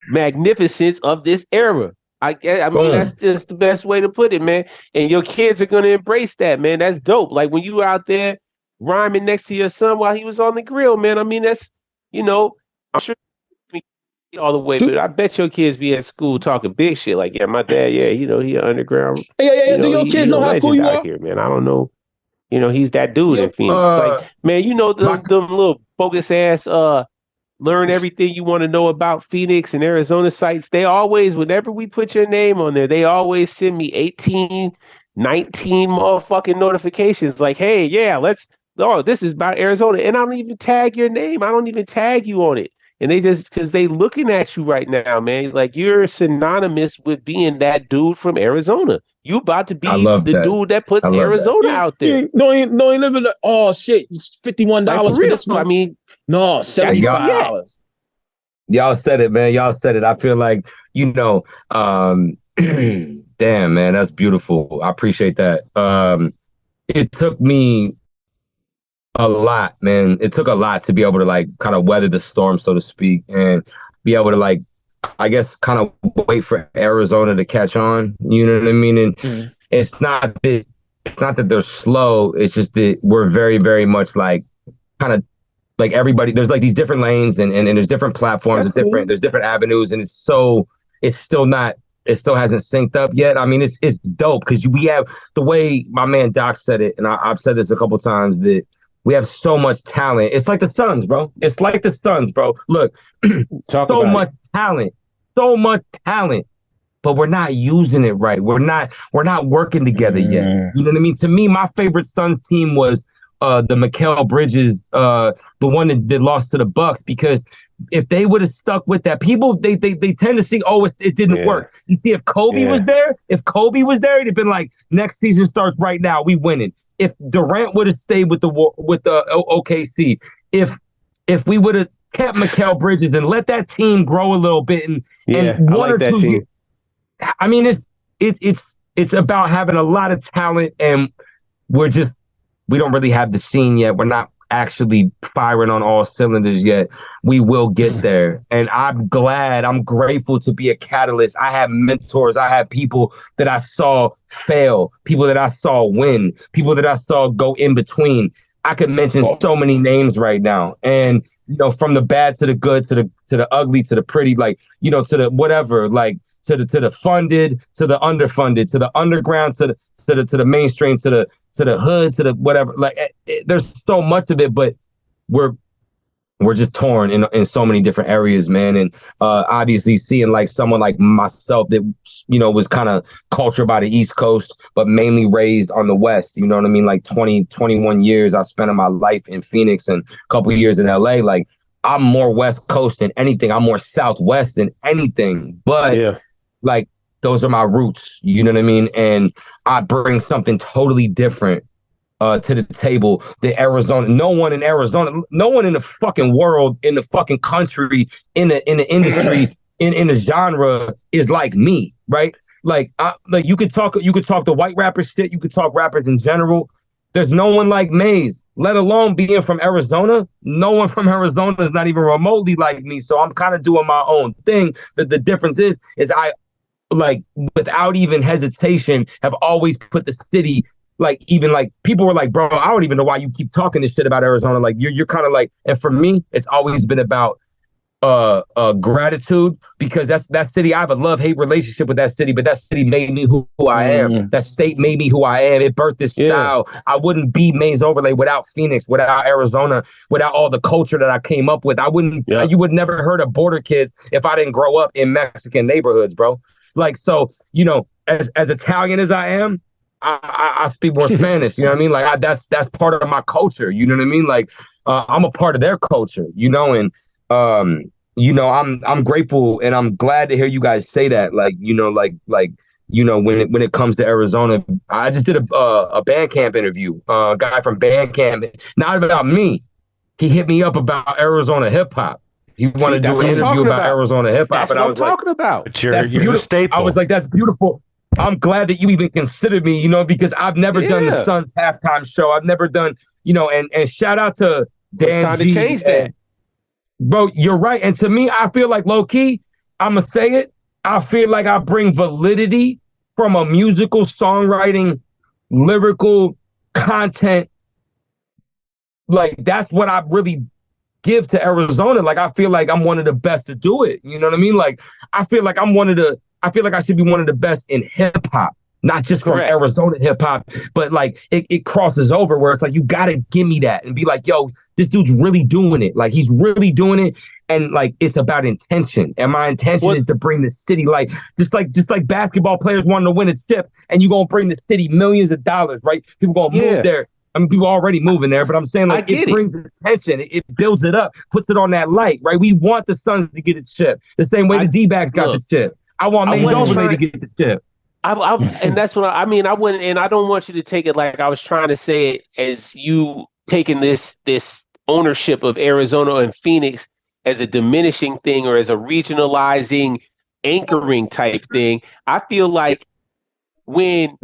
magnificence of this era. I mean, that's just the best way to put it, man. And your kids are going to embrace that, man. That's dope. Like when you were out there rhyming next to your son while he was on the grill, man. I mean, that's, you know, I'm sure all the way, but I bet your kids be at school talking big shit. Like, yeah, my dad, you know, he underground. Yeah. Do your kids know how cool you are? Here, man. I don't know. You know, he's that dude in Phoenix. Like, man, you know, them little bogus ass learn everything you want to know about Phoenix and Arizona sites. They always, whenever we put your name on there, they always send me 18, 19 motherfucking notifications. Like, hey, yeah, this is about Arizona. And I don't even tag your name. I don't even tag you on it. And they just, because they looking at you right now, man. Like, you're synonymous with being that dude from Arizona. You about to be the dude that puts Arizona out there. No, he live in the, shit, it's $51 for this one. I mean, no, $75. Y'all said it, man. Y'all said it. I feel like, you know, damn, man, that's beautiful. I appreciate that. It took me a lot, man. It took a lot to be able to like kind of weather the storm, so to speak, and be able to like, I guess, kind of wait for Arizona to catch on. You know what I mean? And it's not that they're slow. It's just that we're very, very much like kind of like everybody. There's like these different lanes and there's different platforms. There's different avenues, and it's still hasn't synced up yet. I mean, it's dope because we have the way my man Doc said it, and I've said this a couple times, that we have so much talent. It's like the Suns, bro. It's like the Suns, bro. Look, so much talent, but we're not using it right. We're not working together yet. You know what I mean? To me, my favorite Suns team was the Mikal Bridges, the one that lost to the Bucks, because if they would have stuck with that, people they tend to see, it didn't work. You see, if Kobe was there, it'd have been like, next season starts right now, we winning. If Durant would have stayed with the OKC, if we would have kept Mikal Bridges and let that team grow a little bit, and one or two years, I mean, it's about having a lot of talent, and we don't really have the scene yet. We're not actually firing on all cylinders yet. We will get there. And I'm grateful to be a catalyst. I have mentors. I have people that I saw fail, people that I saw win, people that I saw go in between. I could mention so many names right now. And, from the bad to the good, to the ugly, to the pretty, to the whatever, to the funded, to the underfunded, to the underground, to the mainstream, to the hood, to the whatever. There's so much of it, but we're just torn in so many different areas, man. And obviously seeing someone like myself that, was kind of cultured by the East Coast, but mainly raised on the West, you know what I mean? 21 years I spent in my life in Phoenix and a couple of years in LA. I'm more West Coast than anything. I'm more Southwest than anything. But those are my roots, you know what I mean? And I bring something totally different to the table than Arizona. No one in Arizona, no one in the fucking world, in the fucking country, in the industry, in the genre is like me, right? You could talk the white rapper shit, you could talk rappers in general. There's no one like Maze, let alone being from Arizona. No one from Arizona is not even remotely like me. So I'm kind of doing my own thing. The difference is I, without even hesitation, have always put the city, people were like, bro, I don't even know why you keep talking this shit about Arizona. You're kind of and for me, it's always been about gratitude, because that city, I have a love-hate relationship with that city, but that city made me who I am. That state made me who I am. It birthed this style. I wouldn't be Maze Overlay without Phoenix, without Arizona, without all the culture that I came up with. You would never heard of Border Kids if I didn't grow up in Mexican neighborhoods, bro. As Italian as I am, I speak more Spanish, you know what I mean? That's part of my culture, you know what I mean? I'm a part of their culture, and I'm grateful, and I'm glad to hear you guys say that. When it comes to Arizona, I just did a Bandcamp interview. A guy from Bandcamp, not about me. He hit me up about Arizona hip hop. He wanted to do an interview about Arizona hip hop, and I was talking about. But you're a staple. I was like, that's beautiful. I'm glad that you even considered me, because I've never done the Suns halftime show. I've never done, and shout out to Dan. It's time to change that. Bro, you're right. And to me, I feel like low key, I'm going to say it, I feel like I bring validity from a musical songwriting, lyrical content. That's what I really give to Arizona. I feel like I'm one of the best to do it. You know what I mean? I feel like I feel like I should be one of the best in hip hop, not just from Arizona hip hop, but it crosses over where it's you got to give me that and be like, yo, this dude's really doing it. He's really doing it. And it's about intention. And my intention is to bring the city, just like basketball players wanting to win a chip, and you're going to bring the city millions of dollars, right? People going to move there. I mean, people are already moving there, but I'm saying it brings attention. It builds it up, puts it on that light, right? We want the Suns to get its chip the same way the D-backs got the chip. I want Maze Overlay to get the chip. And that's what I mean. I wouldn't, and I don't want you to take it like I was trying to say it as you taking this ownership of Arizona and Phoenix as a diminishing thing or as a regionalizing, anchoring type thing. I feel like when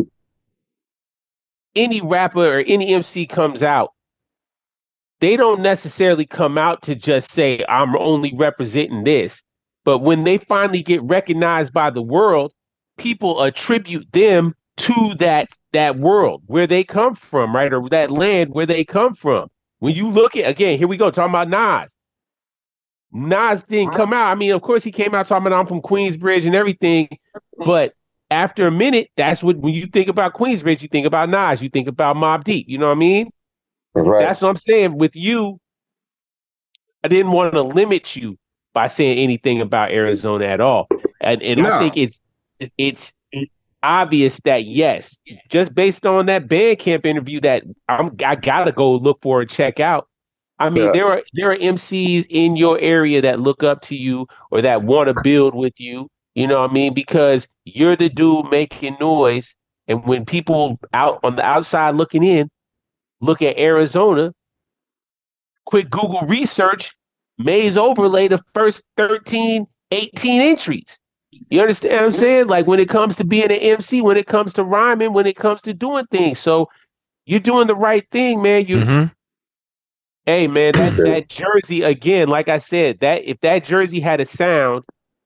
any rapper or any MC comes out, they don't necessarily come out to just say, I'm only representing this. But when they finally get recognized by the world, people attribute them to that world where they come from, right? Or that land where they come from. When you look at, again, here we go, talking about Nas. Nas didn't come out. I mean, of course, he came out talking about I'm from Queensbridge and everything. But after a minute, that's when you think about Queensbridge, you think about Nas, you think about Mobb Deep. You know what I mean? Right. That's what I'm saying. With you, I didn't want to limit you by saying anything about Arizona at all. And I think obvious that yes, just based on that Bandcamp interview that I gotta go look for and check out. I mean, there are MCs in your area that look up to you or that want to build with you. You know what I mean? Because you're the dude making noise, and when people out on the outside looking in look at Arizona, quick Google research, Maze overlay the first 13, 18 entries. You understand what I'm saying? Like when it comes to being an MC, when it comes to rhyming, when it comes to doing things. So you're doing the right thing, man. Hey man, that jersey again, like I said, that if that jersey had a sound,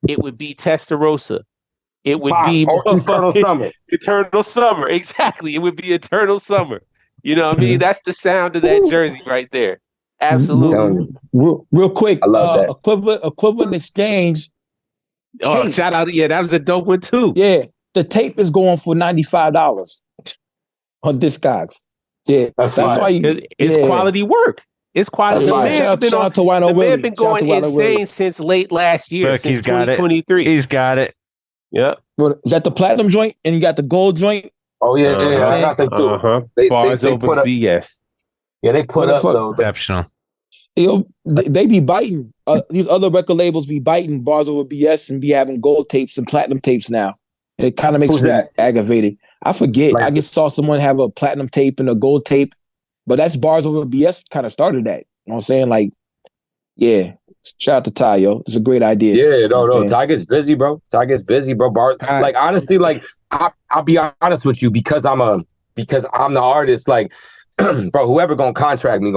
it would be Testarossa. It would be Eternal Summer. Eternal Summer. Exactly. It would be Eternal Summer. You know what I mean? That's the sound of that jersey right there. Absolutely. Real quick, I love that. equivalent exchange. Oh, shout out. Yeah, that was a dope one too. Yeah. The tape is going for $95 on Discogs. Yeah. That's why it's quality work. It's quality. Shout out to Wino Willie. The man been going insane since late last year. Look, since he's got 2023. He's got it. Yep. Is that the platinum joint and you got the gold joint? Oh yeah, I got them too. Bars over BS. Yeah, they put up though. Exceptional. They be biting. These other record labels be biting Bars Over BS and be having gold tapes and platinum tapes now. And it kind of makes me aggravated. I forget. I just saw someone have a platinum tape and a gold tape, but that's Bars Over BS kind of started that. You know what I'm saying? Like, yeah. Shout out to Ty, yo. It's a great idea. Yeah, no. Ty gets busy, bro. Like honestly, like I'll be honest with you because I'm the artist. Like, bro, whoever gonna contract me.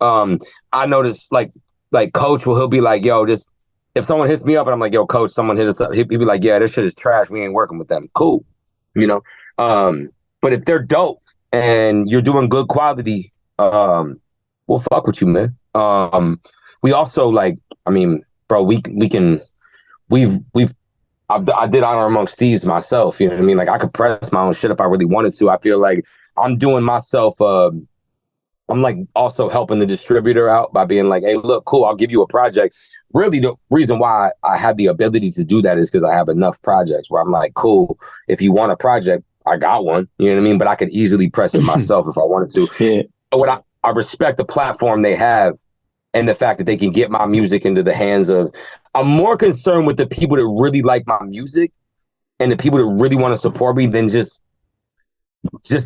I noticed like Coach he'll be like, yo, just if someone hits me up and I'm like, yo, Coach, someone hit us up. He'll be like, yeah, this shit is trash. We ain't working with them. Cool, you know. But if they're dope and you're doing good quality, we'll fuck with you, man. We also like, I mean, bro, I did Honor Amongst Thieves myself. You know what I mean? Like I could press my own shit if I really wanted to. I feel like I'm doing myself. I'm like also helping the distributor out by being like, hey, look, cool, I'll give you a project. Really, the reason why I have the ability to do that is because I have enough projects where I'm like, cool, if you want a project, I got one. You know what I mean? But I could easily press it myself if I wanted to. Yeah. But I respect the platform they have. And the fact that they can get my music into the hands of, I'm more concerned with the people that really like my music and the people that really want to support me than just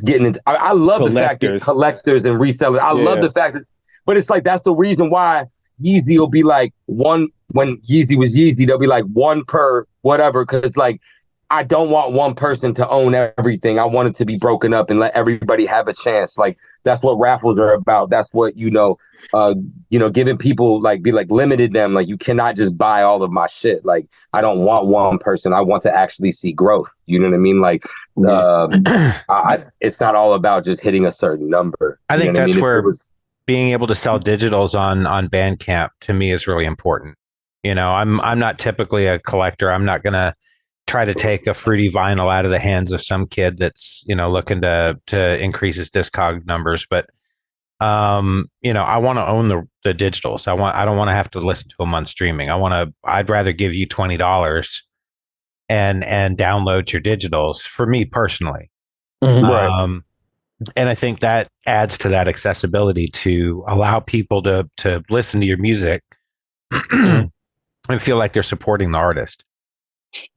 getting into. I love the fact that collectors and resellers. I love the fact that, but it's like that's the reason why Yeezy will be like one when Yeezy was Yeezy. They'll be like one per whatever because like I don't want one person to own everything. I want it to be broken up and let everybody have a chance. Like that's what raffles are about. That's what giving people be limited them. Like you cannot just buy all of my shit. Like I don't want one person. I want to actually see growth. You know what I mean? Like it's not all about just hitting a certain number. I think that's where being able to sell digitals on Bandcamp to me is really important. You know, I'm not typically a collector. I'm not gonna try to take a fruity vinyl out of the hands of some kid that's looking to increase his discog numbers, but I want to own the digitals. I don't want to have to listen to them on streaming. I'd rather give you $20 and download your digitals for me personally. Mm-hmm. And I think that adds to that accessibility to allow people to listen to your music and feel like they're supporting the artist.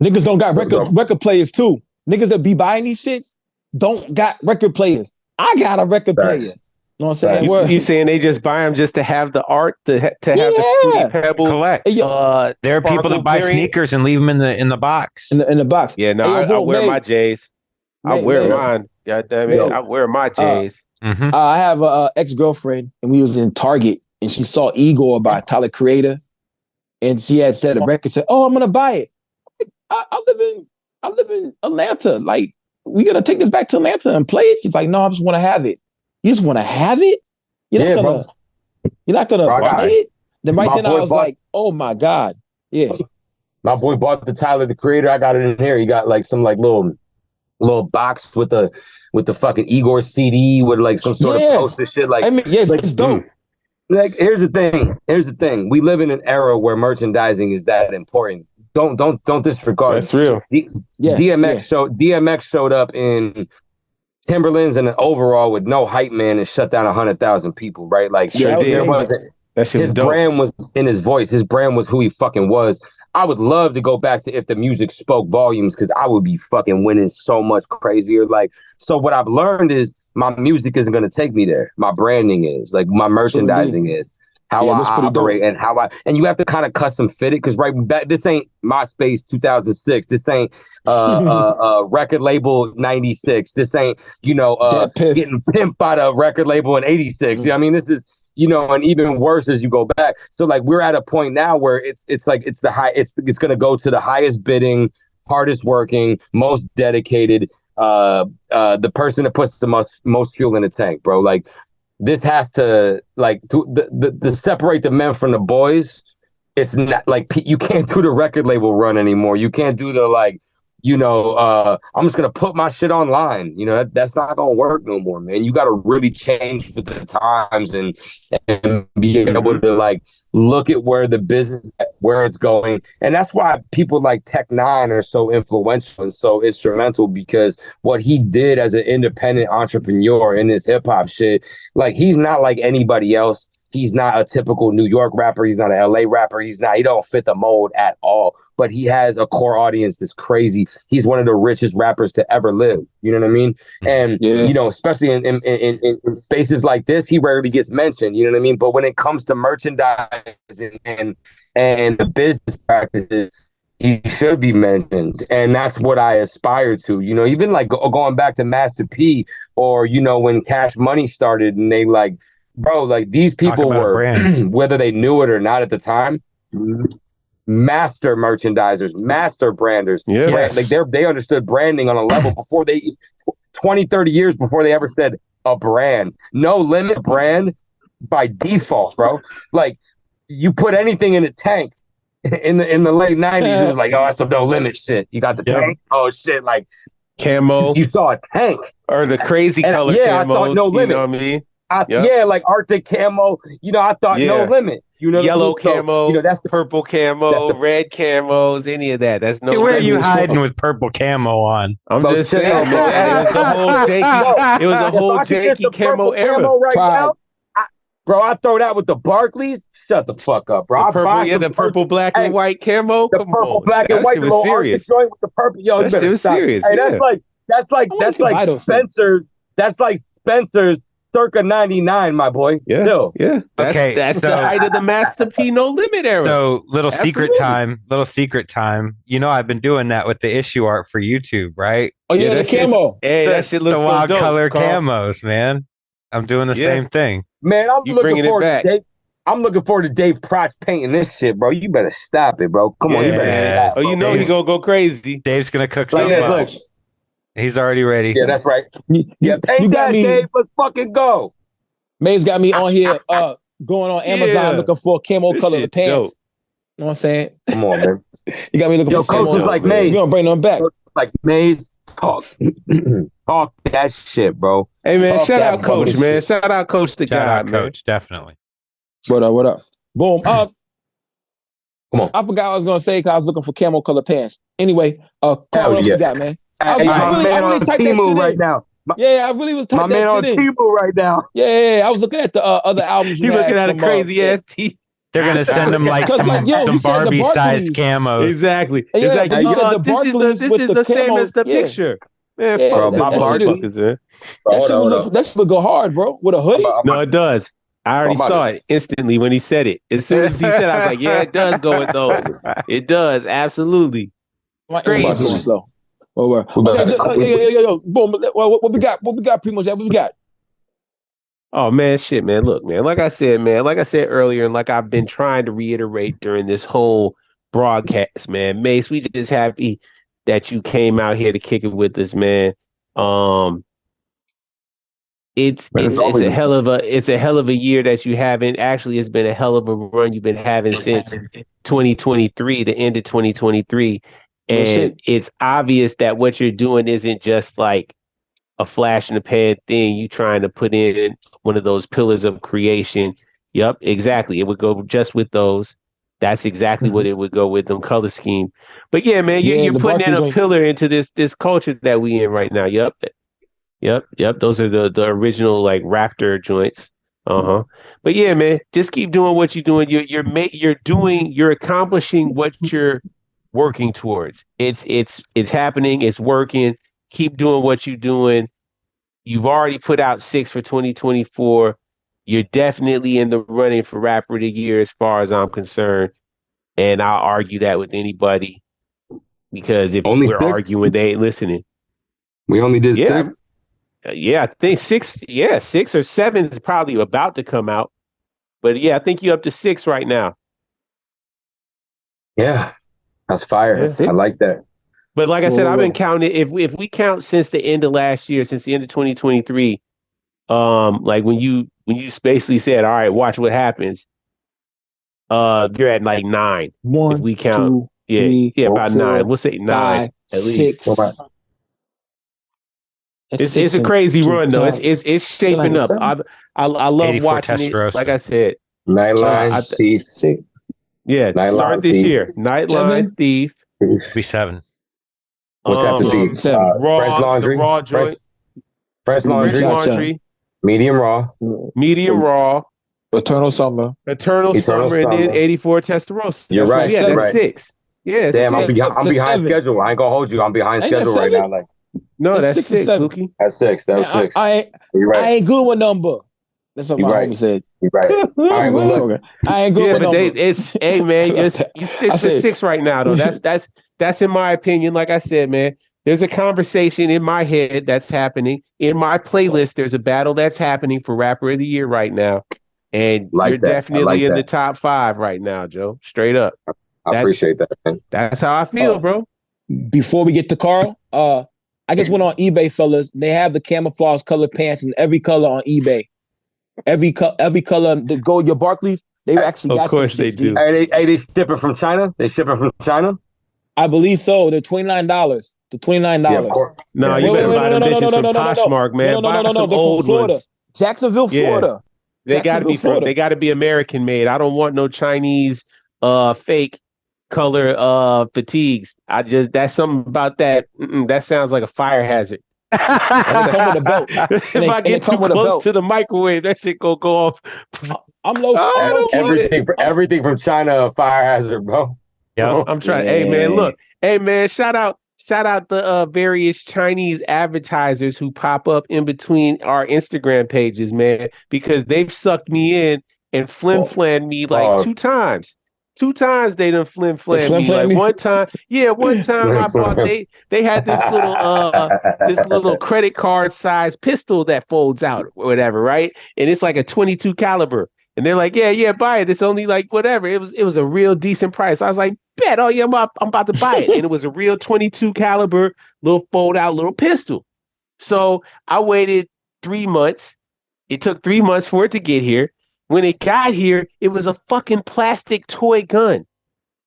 Niggas don't got record players too. Niggas that be buying these shits don't got record players. I got a record player. You know what I'm saying? You saying they just buy them just to have the art, to have the Fruity Pebbles? Collect. There are people that buy sneakers and leave them in the box. In the box. Yeah, no, I wear my J's. I wear mine. God damn it, I wear my J's. I have a ex-girlfriend, and we was in Target, and she saw Igor by Tyler Creator, and she had said a record. Said, "Oh, I'm gonna buy it." I live in Atlanta. Like, we gotta take this back to Atlanta and play it. She's like, "No, I just want to have it." You just want to have it? You're not gonna buy it? Then right then I was like, "Oh my God, yeah." My boy bought the Tyler the Creator. I got it in here. He got like some little box with the fucking Igor CD with like some sort of poster shit. Like, I mean, yes, it's dope. Like, here's the thing. We live in an era where merchandising is that important. don't disregard. That's real. DMX showed up in Timberlands and an overall with no hype man and shut down 100,000 people, right? Like there wasn't. His brand was in his voice. His brand was who he fucking was. I would love to go back to if the music spoke volumes, because I would be fucking winning so much crazier. Like, so what I've learned is my music isn't going to take me there. My branding is, like, my merchandising is. How I operate and and you have to kind of custom fit it, because this ain't MySpace 2006. This ain't record label 96. This ain't getting pimped by the record label in 86. I mean, this is and even worse as you go back. So like we're at a point now where it's gonna go to the highest bidding, hardest working, most dedicated, the person that puts the most fuel in the tank, bro. Like, this has to to separate the men from the boys. It's not like you can't do the record label run anymore. You can't do the I'm just gonna put my shit online. That's not gonna work no more, man. You got to really change with the times and be able to look at where the business, where it's going. And that's why people like Tech-9 are so influential and so instrumental, because what he did as an independent entrepreneur in this hip hop shit, he's not like anybody else. He's not a typical New York rapper. He's not an LA rapper. He don't fit the mold at all. But he has a core audience that's crazy. He's one of the richest rappers to ever live. You know what I mean? And especially in spaces like this, he rarely gets mentioned. You know what I mean? But when it comes to merchandising and the business practices, he should be mentioned. And that's what I aspire to. Even going back to Master P, or when Cash Money started, and they these people were, whether they knew it or not at the time, master merchandisers, master branders. They understood branding on a level before 20, 30 years before they ever said a brand. No Limit brand by default, bro. Like, you put anything in a tank in the late 90s, it was like, oh, that's some No Limit shit. You got the tank? Oh shit, like camo. You saw a tank. Or the crazy color camos. I thought No Limit. You know what I mean? Like Arctic camo. I thought No Limit. Yellow camo, that's the purple camo, red camos, any of that. That's no. Where are you hiding with purple camo on? I'm just saying, man. It was a whole janky camo era. Now, bro, I throw that with the Barclays. Shut the fuck up, bro. The purple, black, and white camo. The purple, black, and white. The little Arctic joint with the purple. Yo, that shit was serious. Hey, that's like Spencer's. That's like Spencer's. Circa 99, my boy. Yeah. Still. Yeah. That's the height of the Master P No Limit era. So little secret time. I've been doing that with the issue art for YouTube, right? Oh yeah, the camo. That shit looks the so wild dope, color camos, man. I'm doing the same thing. Man, I'm looking forward to Dave Protch painting this shit, bro. You better stop it, bro. Come on, you better stop. Oh, he's gonna go crazy. Dave's gonna cook something up. He's already ready. Yeah, that's right. Paint that, Dave. Let's fucking go. May's got me on here going on Amazon looking for camo color pants. Dope. You know what I'm saying? Come on, man. You got me looking for Coach was like Maze. You gonna bring them back. Like Maze, talk that shit, bro. Hey, man, shout out Coach, man. Shout out Coach the guy, man. Coach, definitely. What up? Boom. Come on. I forgot what I was gonna say because I was looking for camo color pants. Anyway, what else we got, man? I really typed that shit right now. I really was typing that shit in. My man on Temu right now. Yeah, I was looking at the other albums. He's looking at a crazy ass T. They're gonna send them some Barbie-sized camos. Exactly. Yeah, it's like, this is the same as the picture. Man, bro, my Barclays, man. That shit would go hard, bro. With a hoodie. No, it does. I already saw it instantly when he said it. As soon as he said it, I was like, yeah, it does go with those. It does, absolutely. Crazy. Slow. Yo, boom. What we got? What we got? Pretty much that. What we got? Oh man, shit, man. Look, man. Like I said earlier, and like I've been trying to reiterate during this whole broadcast, man. Mace, we just happy that you came out here to kick it with us, man. It's a hell of a year that you haven't. Actually, it's been a hell of a run you've been having since 2023, the end of 2023. And it's obvious that what you're doing isn't just like a flash in the pan thing. You trying to put in one of those pillars of creation. Yep, exactly. It would go just with those. that's exactly what it would go with, them color scheme. But yeah, man, you're the putting in a Barclays pillar into this culture that we in right now. Yep. Those are the original like Raptor joints. But yeah, man, just keep doing what you're doing. You're accomplishing what you're working towards. It's happening. It's working. Keep doing what you're doing. You've already put out 6 for 2024. You're definitely in the running for Rapper of the Year as far as I'm concerned. And I'll argue that with anybody because if Only we're 6? arguing, they ain't listening. We only did Yeah. 6? Yeah, I think 6. Yeah, 6 or 7 is probably about to come out. But yeah, I think you're up to 6 right now. Yeah, that's fire. Yeah. I like that. But like I said, I've been counting. If we count since the end of last year, since the end of 2023, like when you basically said, "All right, watch what happens," you're at like 9. 1, if we count, 2, 3, about 4, 9. We'll say 9 5, at least. 6. It's a crazy run though. It's shaping up. I love watching it. Like I said, Nightline Thief. Yeah, start this year. Nightline Thief. Be 7. What's after Thief? Fresh Laundry. The Raw joint. Fresh Laundry. Medium Raw. Eternal Summer. Eternal Summer, and then 84 Tester Roa. You're right. Yeah, that's 6. Yeah, damn, I'm 6. behind schedule. I ain't gonna hold you. I'm behind schedule right now. Like, no, that's 6, Lukey. That's 6. That was 6. You're right. I ain't good with number. That's what my homie said. You're right. All right, well, look. I ain't good with number. Hey man, you 6 for 6 right now though. That's in my opinion. Like I said, man, there's a conversation in my head that's happening. In my playlist, there's a battle that's happening for Rapper of the Year right now. And you're definitely in the top 5 right now, Joe. Straight up. I appreciate that, man. That's how I feel, bro. Before we get to Carl, I just went on eBay, fellas. They have the camouflage colored pants in every color on eBay. Every color, the gold, your Barclays, they actually got. Of course they do. Hey, they shipping from China? They shipping from China? I believe so. They're $29. The $29. Yeah, of course. No, you better buy them bitches from Poshmark, man. No. They're from Florida. Jacksonville, Florida. They got to be American made. I don't want no Chinese fake color fatigues. That's something about that. That sounds like a fire hazard. And they come with a belt. If I get too close to the microwave, that shit go off. I'm low. Everything from China, a fire hazard, bro. Yeah, I'm trying. Hey man, look. Hey man, shout out the various Chinese advertisers who pop up in between our Instagram pages, man, because they've sucked me in and flim-flammed me like 2 times. 2 times they done flim-flammed me. Like one time I bought they had this little credit card size pistol that folds out or whatever, right? And it's like a 22 caliber. And they're like, yeah, buy it. It's only like whatever. It was a real decent price. I was like, bet. Oh yeah, I'm about to buy it. And it was a real 22 caliber little fold out little pistol. So I waited 3 months. It took 3 months for it to get here. When it got here, it was a fucking plastic toy gun.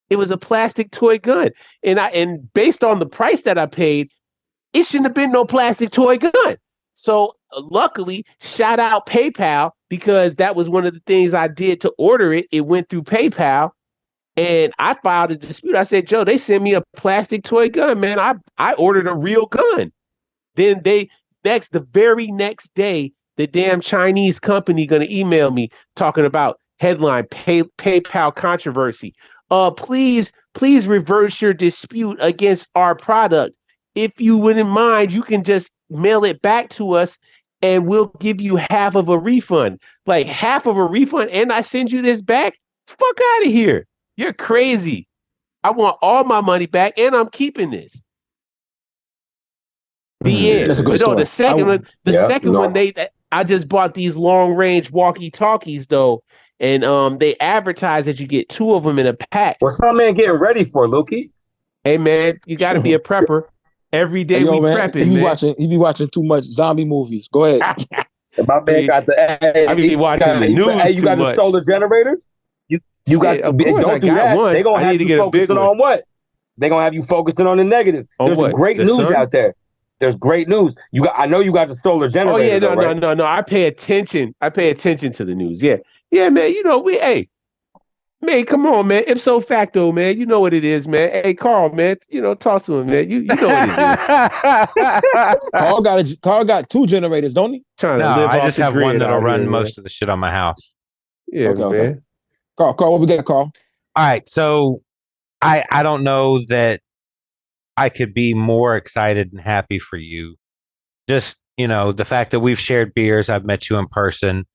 It was a plastic toy gun. And based on the price that I paid, it shouldn't have been no plastic toy gun. So luckily, shout out PayPal, because that was one of the things I did to order it. It went through PayPal, and I filed a dispute. I said, Joe, they sent me a plastic toy gun, man. I ordered a real gun. Then the very next day, the damn Chinese company going to email me talking about headline PayPal controversy. Please reverse your dispute against our product. If you wouldn't mind, you can just mail it back to us and we'll give you half of a refund. Like half of a refund, and I send you this back? Fuck out of here. You're crazy. I want all my money back and I'm keeping this. The end. That's a good story. The second one, I just bought these long range walkie talkies though, and they advertise that you get 2 of them in a pack. What's my man getting ready for, Lukey? Hey man, you got to be a prepper. Every day we prepping. He be watching too much zombie movies. Go ahead. My man got the. I be watching the news. Hey, you got the solar generator? You got. Don't do that. They gonna have you focusing on what? They gonna have you focusing on the negative. There's great news out there. There's great news. I know you got the solar generator. Oh yeah, no. I pay attention. I pay attention to the news. Yeah, man. You know Man, come on, man. Ipso facto, man. You know what it is, man. Hey, Carl, man. Talk to him, man. You know what it is. Carl got 2 generators, don't he? Trying No, to live I off just the have one grid that'll out run here, man. most of the shit on my house. Yeah, Okay. man. Carl, what we got, Carl? All right, so I don't know that I could be more excited and happy for you. Just, the fact that we've shared beers, I've met you in person.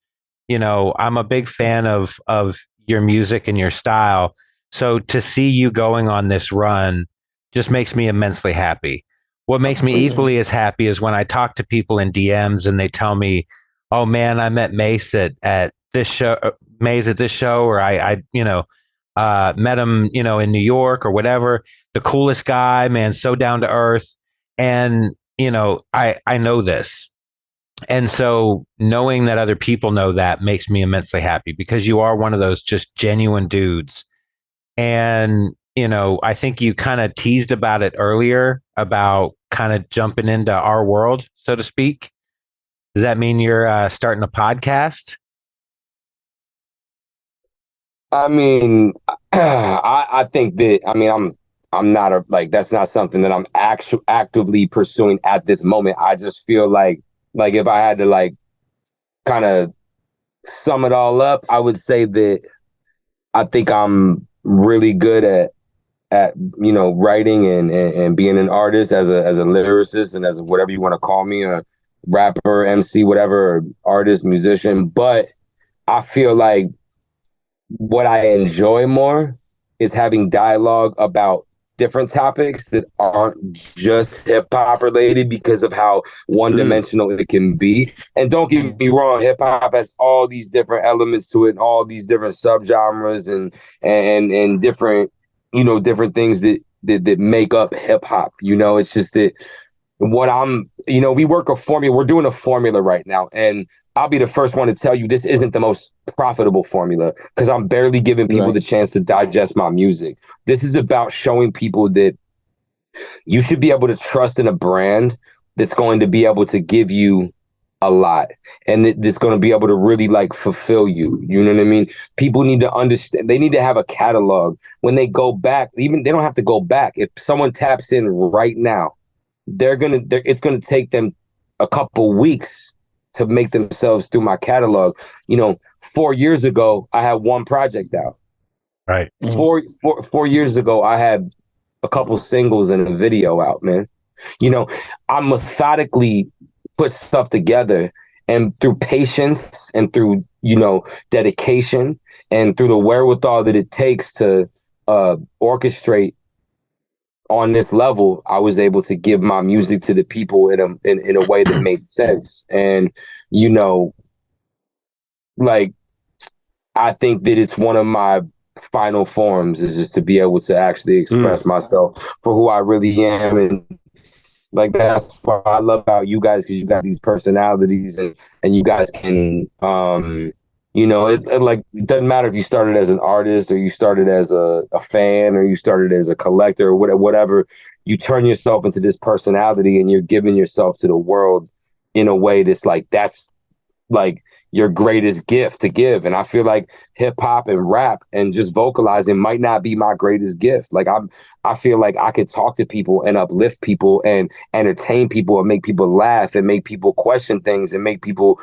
I'm a big fan of your music and your style. So to see you going on this run just makes me immensely happy. What makes me equally as happy is when I talk to people in DMs and they tell me, "Oh man, I met Mace at this show, or I met him, in New York or whatever. The coolest guy, man, so down to earth." And I know this. And so knowing that other people know that makes me immensely happy because you are one of those just genuine dudes. And, I think you kind of teased about it earlier about kind of jumping into our world, so to speak. Does that mean you're starting a podcast? I mean, I think that, I'm not that's not something that I'm actively pursuing at this moment. I just feel like if I had to kind of sum it all up, I would say that I think I'm really good at writing and being an artist as a lyricist and as whatever you want to call me, a rapper, MC, whatever, artist, musician. But I feel like what I enjoy more is having dialogue about different topics that aren't just hip hop related because of how one dimensional it can be. And don't get me wrong, hip hop has all these different elements to it, and all these different subgenres and different different things that make up hip hop. It's just that we work a formula. We're doing a formula right now, and I'll be the first one to tell you this isn't the most profitable formula because I'm barely giving people the chance to digest my music. This is about showing people that you should be able to trust in a brand that's going to be able to give you a lot and that's going to be able to really fulfill you. You know what I mean? People need to understand. They need to have a catalog when they go back. Even they don't have to go back. If someone taps in right now, it's gonna take them a couple weeks to make themselves through my catalog. 4 years ago, I had one project out. Right. 4 years ago, I had a couple singles and a video out, man. I methodically put stuff together, and through patience and through, dedication and through the wherewithal that it takes to orchestrate on this level, I was able to give my music to the people in a way that made sense. And, I think that it's one of my final forms is just to be able to actually express myself for who I really am. And that's what I love about you guys, because you got these personalities and you guys can, it doesn't matter if you started as an artist or you started as a fan or you started as a collector or whatever, you turn yourself into this personality and you're giving yourself to the world in a way that's your greatest gift to give. And I feel like hip hop and rap and just vocalizing might not be my greatest gift. I feel like I could talk to people and uplift people and entertain people and make people laugh and make people question things and make people,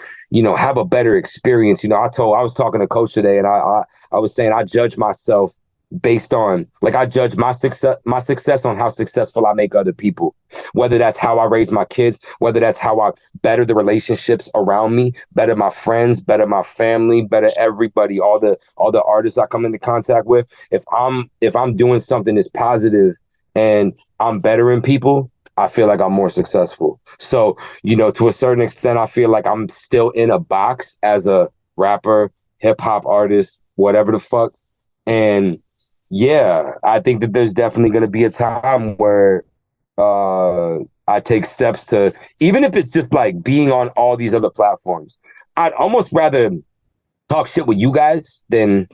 have a better experience. I was talking to Coach today, and I was saying I judge myself based on I judge my success on how successful I make other people, whether that's how I raise my kids, whether that's how I better the relationships around me, better my friends, better my family, better everybody, all the artists I come into contact with. If I'm doing something that's positive and I'm bettering people, I feel like I'm more successful. So, to a certain extent, I feel like I'm still in a box as a rapper, hip hop artist, whatever the fuck. And yeah, I think that there's definitely going to be a time where I take steps to, even if it's just being on all these other platforms, I'd almost rather talk shit with you guys than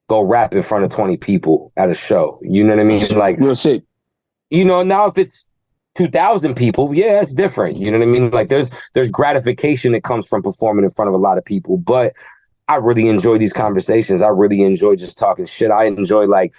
go rap in front of 20 people at a show. You know what I mean? Real shit. Now if it's 2,000 people, yeah, it's different. You know what I mean? There's gratification that comes from performing in front of a lot of people, but I really enjoy these conversations. I really enjoy just talking shit. I enjoy like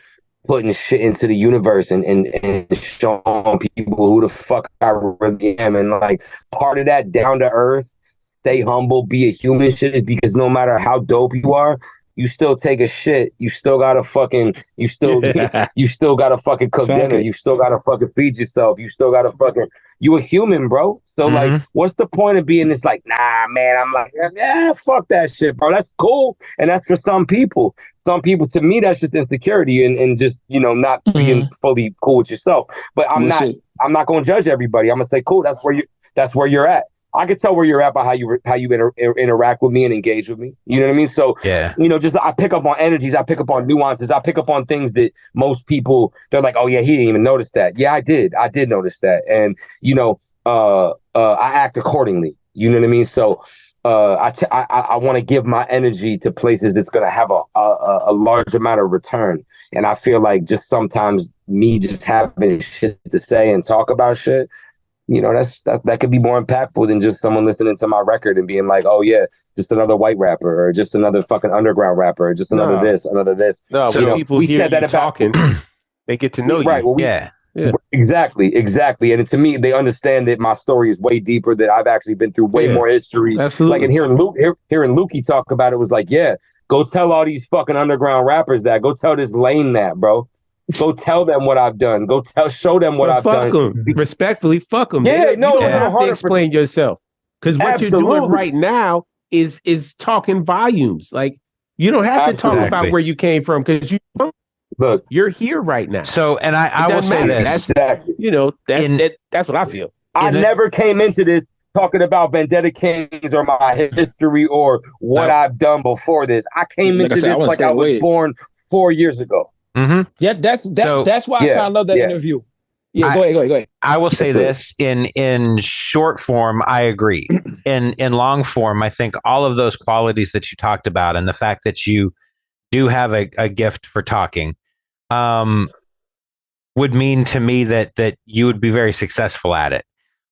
putting shit into the universe and showing people who the fuck I really am. And like part of that down to earth, stay humble, be a human shit is because no matter how dope you are, you still take a shit. You still gotta fucking, you still gotta fucking cook dinner. You still gotta fucking feed yourself. You still gotta fucking, you a human, bro. So like, what's the point of being this like, nah, man, I'm like, yeah, fuck that shit, bro. That's cool. And that's for some people. Some people, to me, that's just insecurity and just, you know, not being fully cool with yourself. But I'm not going to judge everybody. I'm going to say, cool, that's where you're at. I can tell where you're at by how you interact with me and engage with me. You know what I mean? So, you know, just I pick up on energies. I pick up on nuances. I pick up on things that most people, they're like, oh, yeah, he didn't even notice that. Yeah, I did. I did notice that. And, you know, I act accordingly. You know what I mean? So, I want to give my energy to places that's going to have a large amount of return. And I feel like just sometimes me just having shit to say and talk about shit, you know, that could be more impactful than just someone listening to my record and being like, oh yeah, just another white rapper or just another fucking underground rapper or just another this. No, so, when people hear you talking, they get to know you. Right. Well, Yeah. Exactly. And to me, they understand that my story is way deeper, that I've actually been through way more history. Absolutely. Like, and hearing Lukey talk about it was like, yeah, go tell all these fucking underground rappers that. Go tell this lane that, bro. Go tell them what I've done. Show them what I've done. Them. Respectfully, fuck them. Yeah, you don't have to explain yourself. Because what you're doing right now is talking volumes. Like, you don't have to talk about where you came from because you don't. Look, you're here right now. So, and I will say this. You know, that's what I feel. I never came into this talking about Vendetta Kings or my history or what I've done before this. I came into this like I was born 4 years ago. Yeah, that's why I kind of love that interview. Yeah, go ahead. I will say this in short form, I agree. In long form, I think all of those qualities that you talked about and the fact that you do have a gift for talking would mean to me that you would be very successful at it.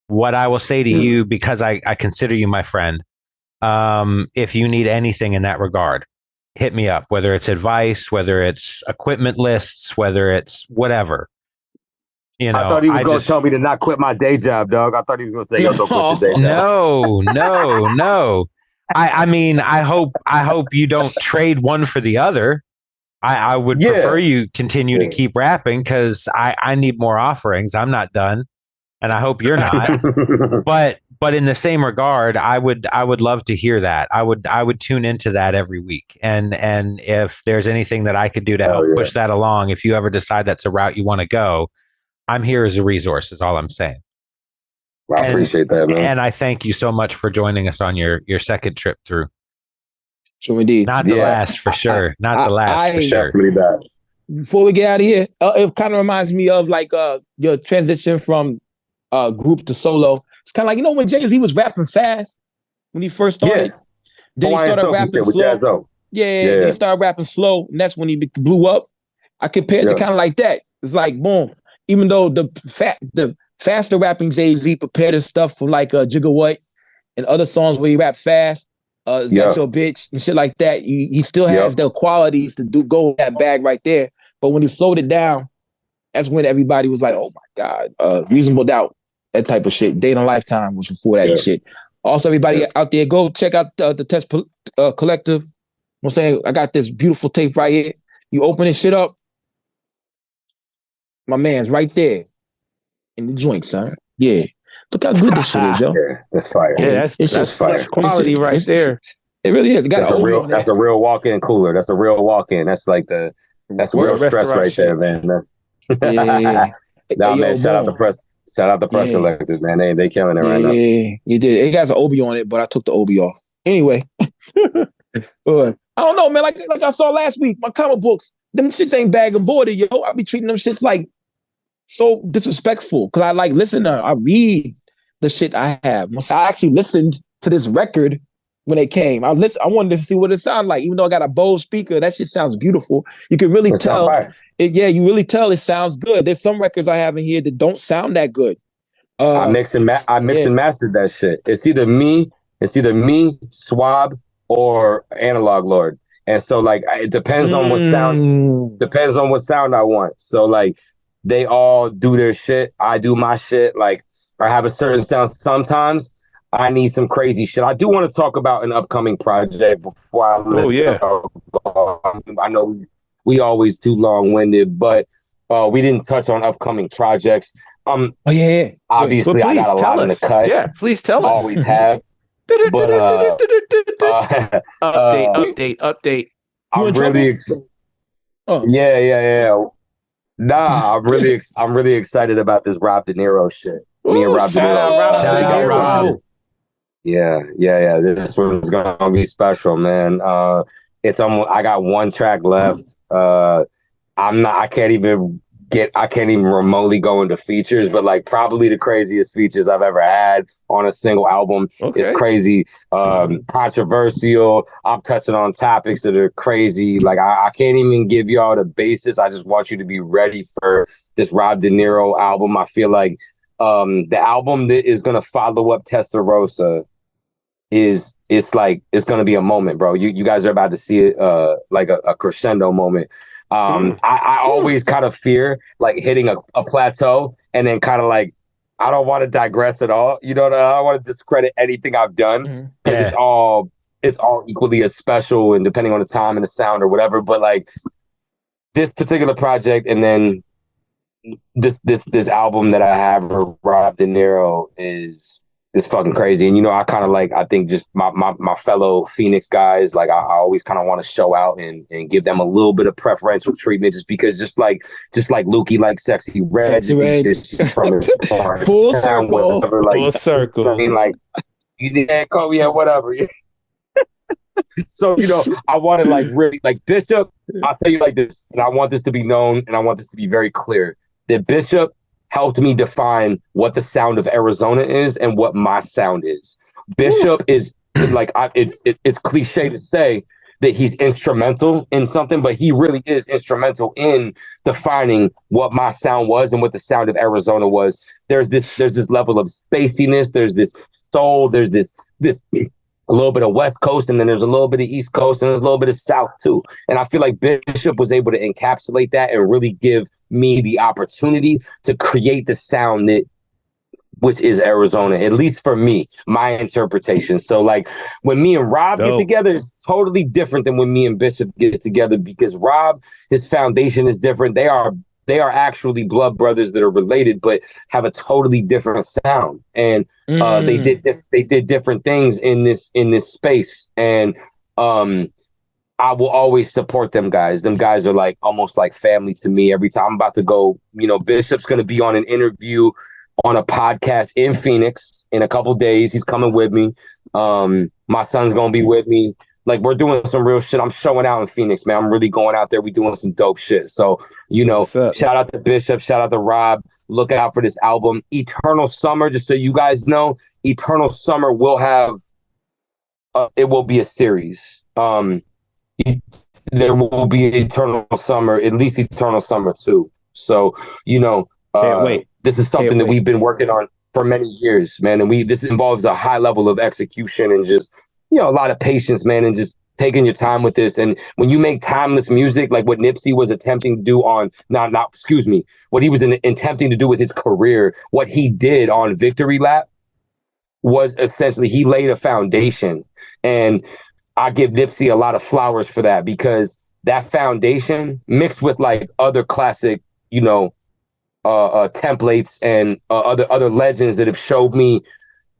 What I will say to you, because I consider you my friend, if you need anything in that regard, hit me up, whether it's advice, whether it's equipment lists, whether it's whatever. You know, I thought he was going to tell me to not quit my day job, dog. I thought he was going to say, yo, don't quit your day job. No. I mean, I hope you don't trade one for the other. I would prefer you continue to keep rapping because I need more offerings. I'm not done, and I hope you're not. But in the same regard, I would love to hear that. I would tune into that every week. And if there's anything that I could do to help push that along, if you ever decide that's a route you want to go, I'm here as a resource, is all I'm saying. Well, I appreciate that, man. And I thank you so much for joining us on your second trip through. So indeed. Not the last, for sure. Not the last, for sure. Before we get out of here, it kind of reminds me of like your transition from group to solo. It's kind of like, you know, when Jay-Z was rapping fast when he first started. Then he started rapping slow. Then he started rapping slow, and that's when he blew up. I compared it to kind of like that. It's like, boom. Even though the faster rapping Jay-Z prepared his stuff for like Jigga What and other songs where he rap fast, That's Your Bitch and shit like that, he still has the qualities to go that bag right there. But when he slowed it down, that's when everybody was like, oh my God, Reasonable Doubt, that type of shit. Day in a Lifetime was before that shit. Also, everybody out there, go check out the Test Collective. I'm saying, I got this beautiful tape right here. You open this shit up, my man's right there in the joint, son. Yeah. Look how good this shit is, yo. Yeah, that's fire. Yeah, that's fire. That's quality right there. It really is. That's a real walk-in cooler. That's a real walk-in. That's like that's real stress right there, man. Man, shout out the press. Shout out the press collectors, man. They killing it right now. Yeah, you did. It has an Obi on it, but I took the Obi off. Anyway. I don't know, man. Like I saw last week, my comic books, them shits ain't bag and boarded, yo. I be treating them shits like so disrespectful because I like listen to, I read the shit I have. So I actually listened to this record when it came. I wanted to see what it sounded like, even though I got a Bose speaker. That shit sounds beautiful. You can really tell. You really tell it sounds good. There's some records I have in here that don't sound that good. I mixed and mastered that shit. It's either me, Swab, or Analog Lord. And so like it depends on what sound I want. So like they all do their shit. I do my shit. Like I have a certain sound. Sometimes I need some crazy shit. I do want to talk about an upcoming project before I let y'all go. I know we always too long winded, but we didn't touch on upcoming projects. Obviously I got a lot in the cut. Yeah, please tell us. Always have. But update. I'm really excited. Yeah. Nah, I'm really excited about this Rob De Niro shit. Me and Rob De Niro. Shout out Rob. Yeah. This one's gonna be special, man. It's almost. I got one track left. I can't even remotely go into features, but like probably the craziest features I've ever had on a single album. It's crazy, controversial. I'm touching on topics that are crazy. Like I can't even give y'all the basis. I just want you to be ready for this Rob De Niro album. I feel like the album that is gonna follow up Tester Roa it's gonna be a moment, bro. You guys are about to see it like a crescendo moment. I always kind of fear like hitting a plateau and then kind of like I don't want to digress at all. You know, I don't want to discredit anything I've done because it's all equally as special and depending on the time and the sound or whatever. But like this particular project and then this album that I have for Rob De Niro is fucking crazy. And I kind of like I think just my fellow Phoenix guys, like I always kind of want to show out and give them a little bit of preferential treatment just because just like Lukey like Sexy Red, from his full circle. Whatever, like, full circle. I mean, like you did that, Kobe, whatever. So I wanted like really like Bishop. I'll tell you like this, and I want this to be known, and I want this to be very clear that Bishop helped me define what the sound of Arizona is and what my sound is. Bishop is like it's cliche to say that he's instrumental in something, but he really is instrumental in defining what my sound was and what the sound of Arizona was. There's this level of spaciness. There's this soul. There's this a little bit of West Coast, and then there's a little bit of East Coast, and there's a little bit of South too. And I feel like Bishop was able to encapsulate that and really give me the opportunity to create the sound which is Arizona, at least for me, my interpretation. So like when me and Rob get together, it's totally different than when me and Bishop get together because Rob, his foundation is different. They are actually blood brothers that are related, but have a totally different sound. And they did different things in this space. And I will always support them guys. Them guys are like almost like family to me. Every time I'm about to go, Bishop's going to be on an interview on a podcast in Phoenix in a couple days. He's coming with me. My son's going to be with me. Like we're doing some real shit. I'm showing out in Phoenix, man. I'm really going out there. We doing some dope shit. So, shout out to Bishop, shout out to Rob. Look out for this album. Eternal Summer, just so you guys know, Eternal Summer will have it will be a series. There will be Eternal Summer, at least Eternal Summer 2. So, can't wait. This is something that we've been working on for many years, man. And this involves a high level of execution and just, a lot of patience, man, and just taking your time with this. And when you make timeless music, like what Nipsey was attempting to do on, what he was attempting to do with his career, what he did on Victory Lap was essentially, he laid a foundation. And I give Nipsey a lot of flowers for that because that foundation mixed with like other classic, templates and other legends that have showed me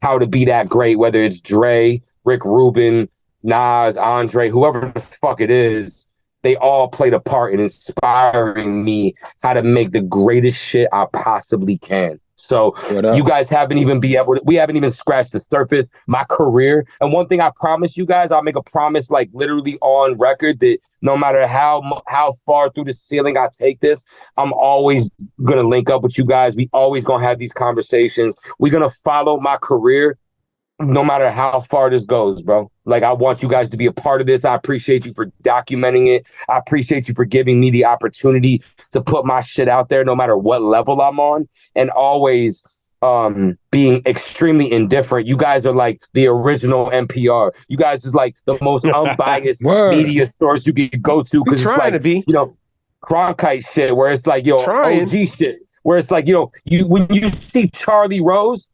how to be that great, whether it's Dre, Rick Rubin, Nas, Andre, whoever the fuck it is, they all played a part in inspiring me how to make the greatest shit I possibly can. So you guys we haven't even scratched the surface. My career. And one thing I promise you guys, I'll make a promise like literally on record that no matter how far through the ceiling I take this, I'm always going to link up with you guys. We always going to have these conversations. We're going to follow my career no matter how far this goes, bro. Like, I want you guys to be a part of this. I appreciate you for documenting it. I appreciate you for giving me the opportunity to put my shit out there no matter what level I'm on. And always being extremely indifferent. You guys are like the original NPR. You guys is like the most unbiased media source you can go to, because it's like, you know, Cronkite shit, where it's like, yo, OG shit, where it's like, you when you see Charlie Rose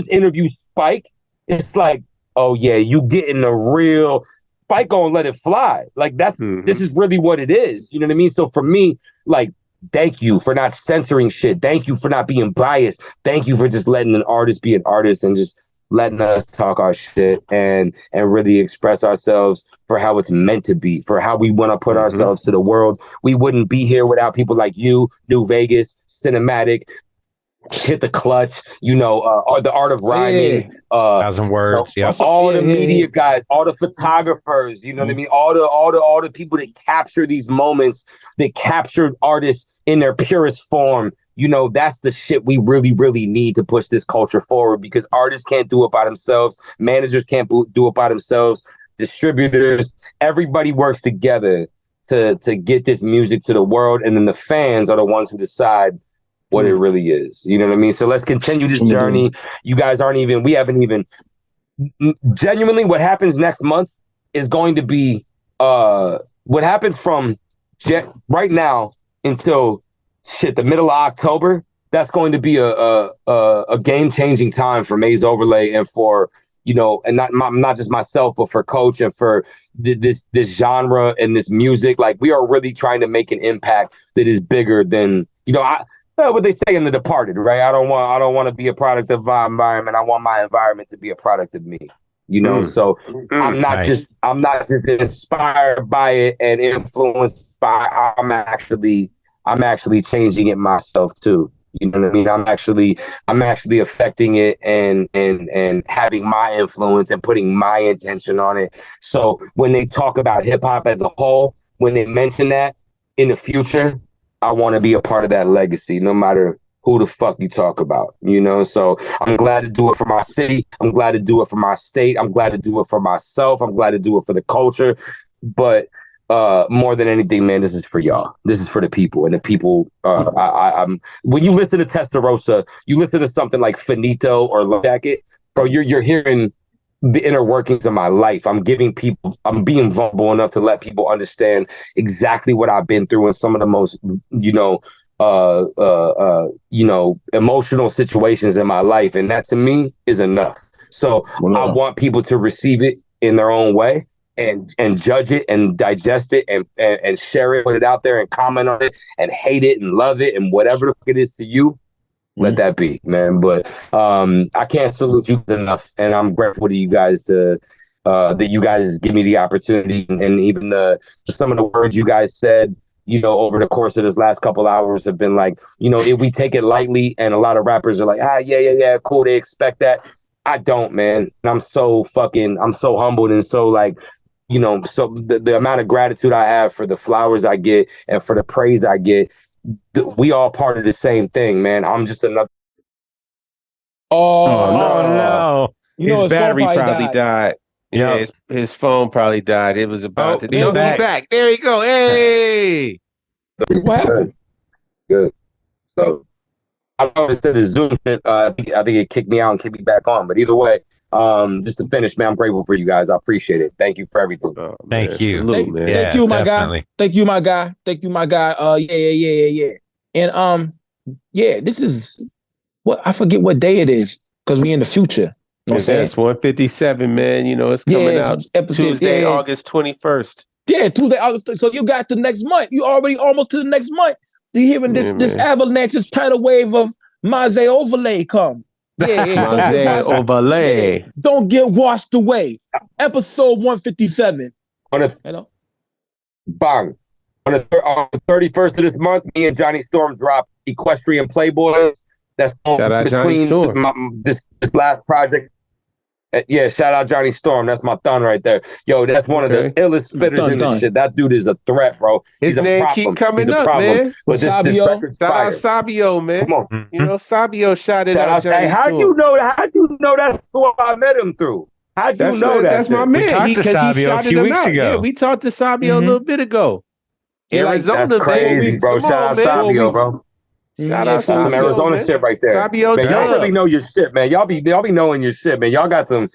interview Spike, it's like, oh yeah, you getting the real Spike gonna let it fly. Like this is really what it is. You know what I mean? So for me, like, thank you for not censoring shit. Thank you for not being biased. Thank you for just letting an artist be an artist and just letting us talk our shit and really express ourselves for how it's meant to be, for how we want to put ourselves to the world. We wouldn't be here without people like you, New Vegas, Cinematic, Hit the Clutch, you know, or the Art of Rhyming, 1,000 Words, you know, all the media guys, all the photographers, you know what I mean, all the people that capture these moments, that captured artists in their purest form. You know, that's the shit we really, really need to push this culture forward, because artists can't do it by themselves, managers can't do it by themselves, distributors, everybody works together to get this music to the world, and then the fans are the ones who decide what it really is. You know what I mean? So let's continue this journey. You guys we haven't even, genuinely, what happens next month is going to be, what happens from right now until the middle of October. That's going to be a game-changing time for Maze Overlay, and for, you know, and not just myself, but for Coach, and for this genre and this music. Like, we are really trying to make an impact that is bigger than, you know, what they say in The Departed, right? I don't want to be a product of my environment. I want my environment to be a product of me. You know, so I'm not just inspired by it and influenced by. I'm actually changing it myself too. You know what I mean? I'm actually affecting it and having my influence and putting my intention on it. So when they talk about hip hop as a whole, when they mention that in the future, I want to be a part of that legacy, no matter who the fuck you talk about, you know? So I'm glad to do it for my city. I'm glad to do it for my state. I'm glad to do it for myself. I'm glad to do it for the culture. But more than anything, man, this is for y'all. This is for the people. And the people, I'm when you listen to Tester Roa, you listen to something like Finito or Jacket, bro, you're hearing the inner workings of my life. I'm being vulnerable enough to let people understand exactly what I've been through in some of the most, you know, emotional situations in my life. And that to me is enough. So I want people to receive it in their own way and judge it and digest it and share it, put it out there and comment on it and hate it and love it and whatever the fuck it is to you. Let that be, man. But I can't salute you enough, and I'm grateful to you guys that you guys give me the opportunity, and even some of the words you guys said, you know, over the course of this last couple hours have been like, you know, if we take it lightly, and a lot of rappers are like, yeah, cool, they expect that. I don't, man. And I'm so humbled and so, like, you know, so the amount of gratitude I have for the flowers I get and for the praise I get. We all part of the same thing, man. I'm just another. Oh no! You know, his battery probably died. Yeah, his phone probably died. It was about to. No, he's back. There you go. Hey. What happened? Good. So I know it said the Zoom. I think it kicked me out and kicked me back on. But either way, just to finish, man, I'm grateful for you guys. I appreciate it. Thank you for everything. Thank you. Thank you, my guy. Thank you, my guy. Thank you, my guy. Yeah. And this is what, I forget what day it is, because we in the future. You know what I'm saying? It's 157, man. You know, it's coming out Tuesday, August 21st. Yeah, Tuesday, August. So you got the next month. You already almost to the next month. You hearing this avalanche, this tidal wave of Maze Overlay come. Maze Overlay. Don't get washed away. Episode 157. Bang. On the 31st of this month, me and Johnny Storm drop Equestrian Playboy. That's between this last project. Shout out Johnny Storm. That's my thon right there. Yo, that's one of the illest spitters in this shit. That dude is a threat, bro. His name keep coming up, man. But shout out Sabio, man. Come on. You know, Sabio shouted out Johnny Storm. How'd you know that's who I met him through? How'd you know that? That's my man. We talked to Sabio a few weeks ago. Yeah, we talked to Sabio a little bit ago. Arizona, that's crazy, bro. Shout out Sabio, bro. Shout out That's some Sabio, Arizona man. shit right there. Sabio man, y'all Dub. really know your shit, man. Y'all be knowing your shit, man. Y'all got some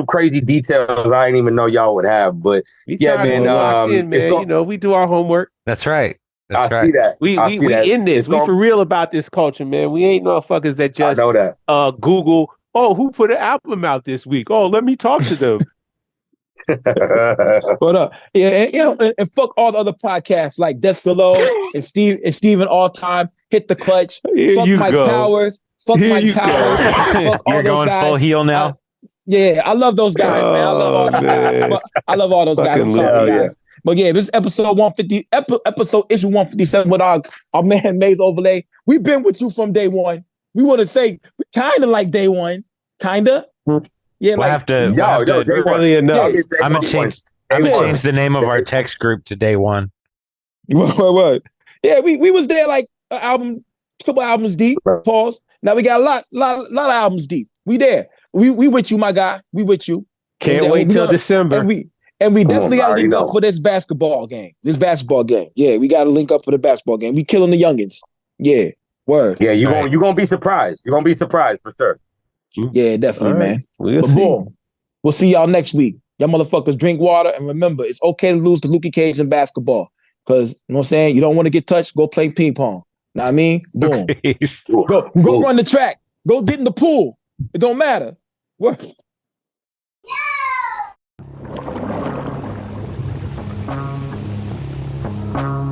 crazy details I didn't even know y'all would have. But We yeah, try to man, be locked in, man. You know, we do our homework. That's right. I see that. We in this. We for real about this culture, man. We ain't motherfuckers that just I know that. Google, oh, who put an album out this week? Oh, let me talk to them. But and fuck all the other podcasts like Descolo and Steven All Time, Hit the Clutch, fuck Mike Powers, fuck Mike Powers, fuck all You're those going guys. full heel now. I love those guys, man. I love all these guys. I love all those guys. I'm sorry, guys. But yeah, this episode 150, episode issue 157 with our man Maze Overlay. We've been with you from day one. We want to say we kind of like day one, kinda. Yeah, we'll have to. Early enough. I'm gonna change the name of our text group to Day One. What? Yeah, we was there like a couple albums deep. Pause. Now we got a lot of albums deep. We there. We with you, my guy. We with you. Can't wait till December. And we definitely got to link up for this basketball game. Yeah, we got to link up for the basketball game. We killing the youngins. Yeah, word. Yeah, you gonna be surprised. You're gonna be surprised for sure. Yeah, definitely, man. We'll see. Boom. We'll see y'all next week. Y'all motherfuckers drink water and remember, it's okay to lose to Luka Cage in basketball. Cause you know what I'm saying? You don't want to get touched, go play ping pong. Know what I mean? Boom. Go run the track. Go get in the pool. It don't matter. What? Yeah.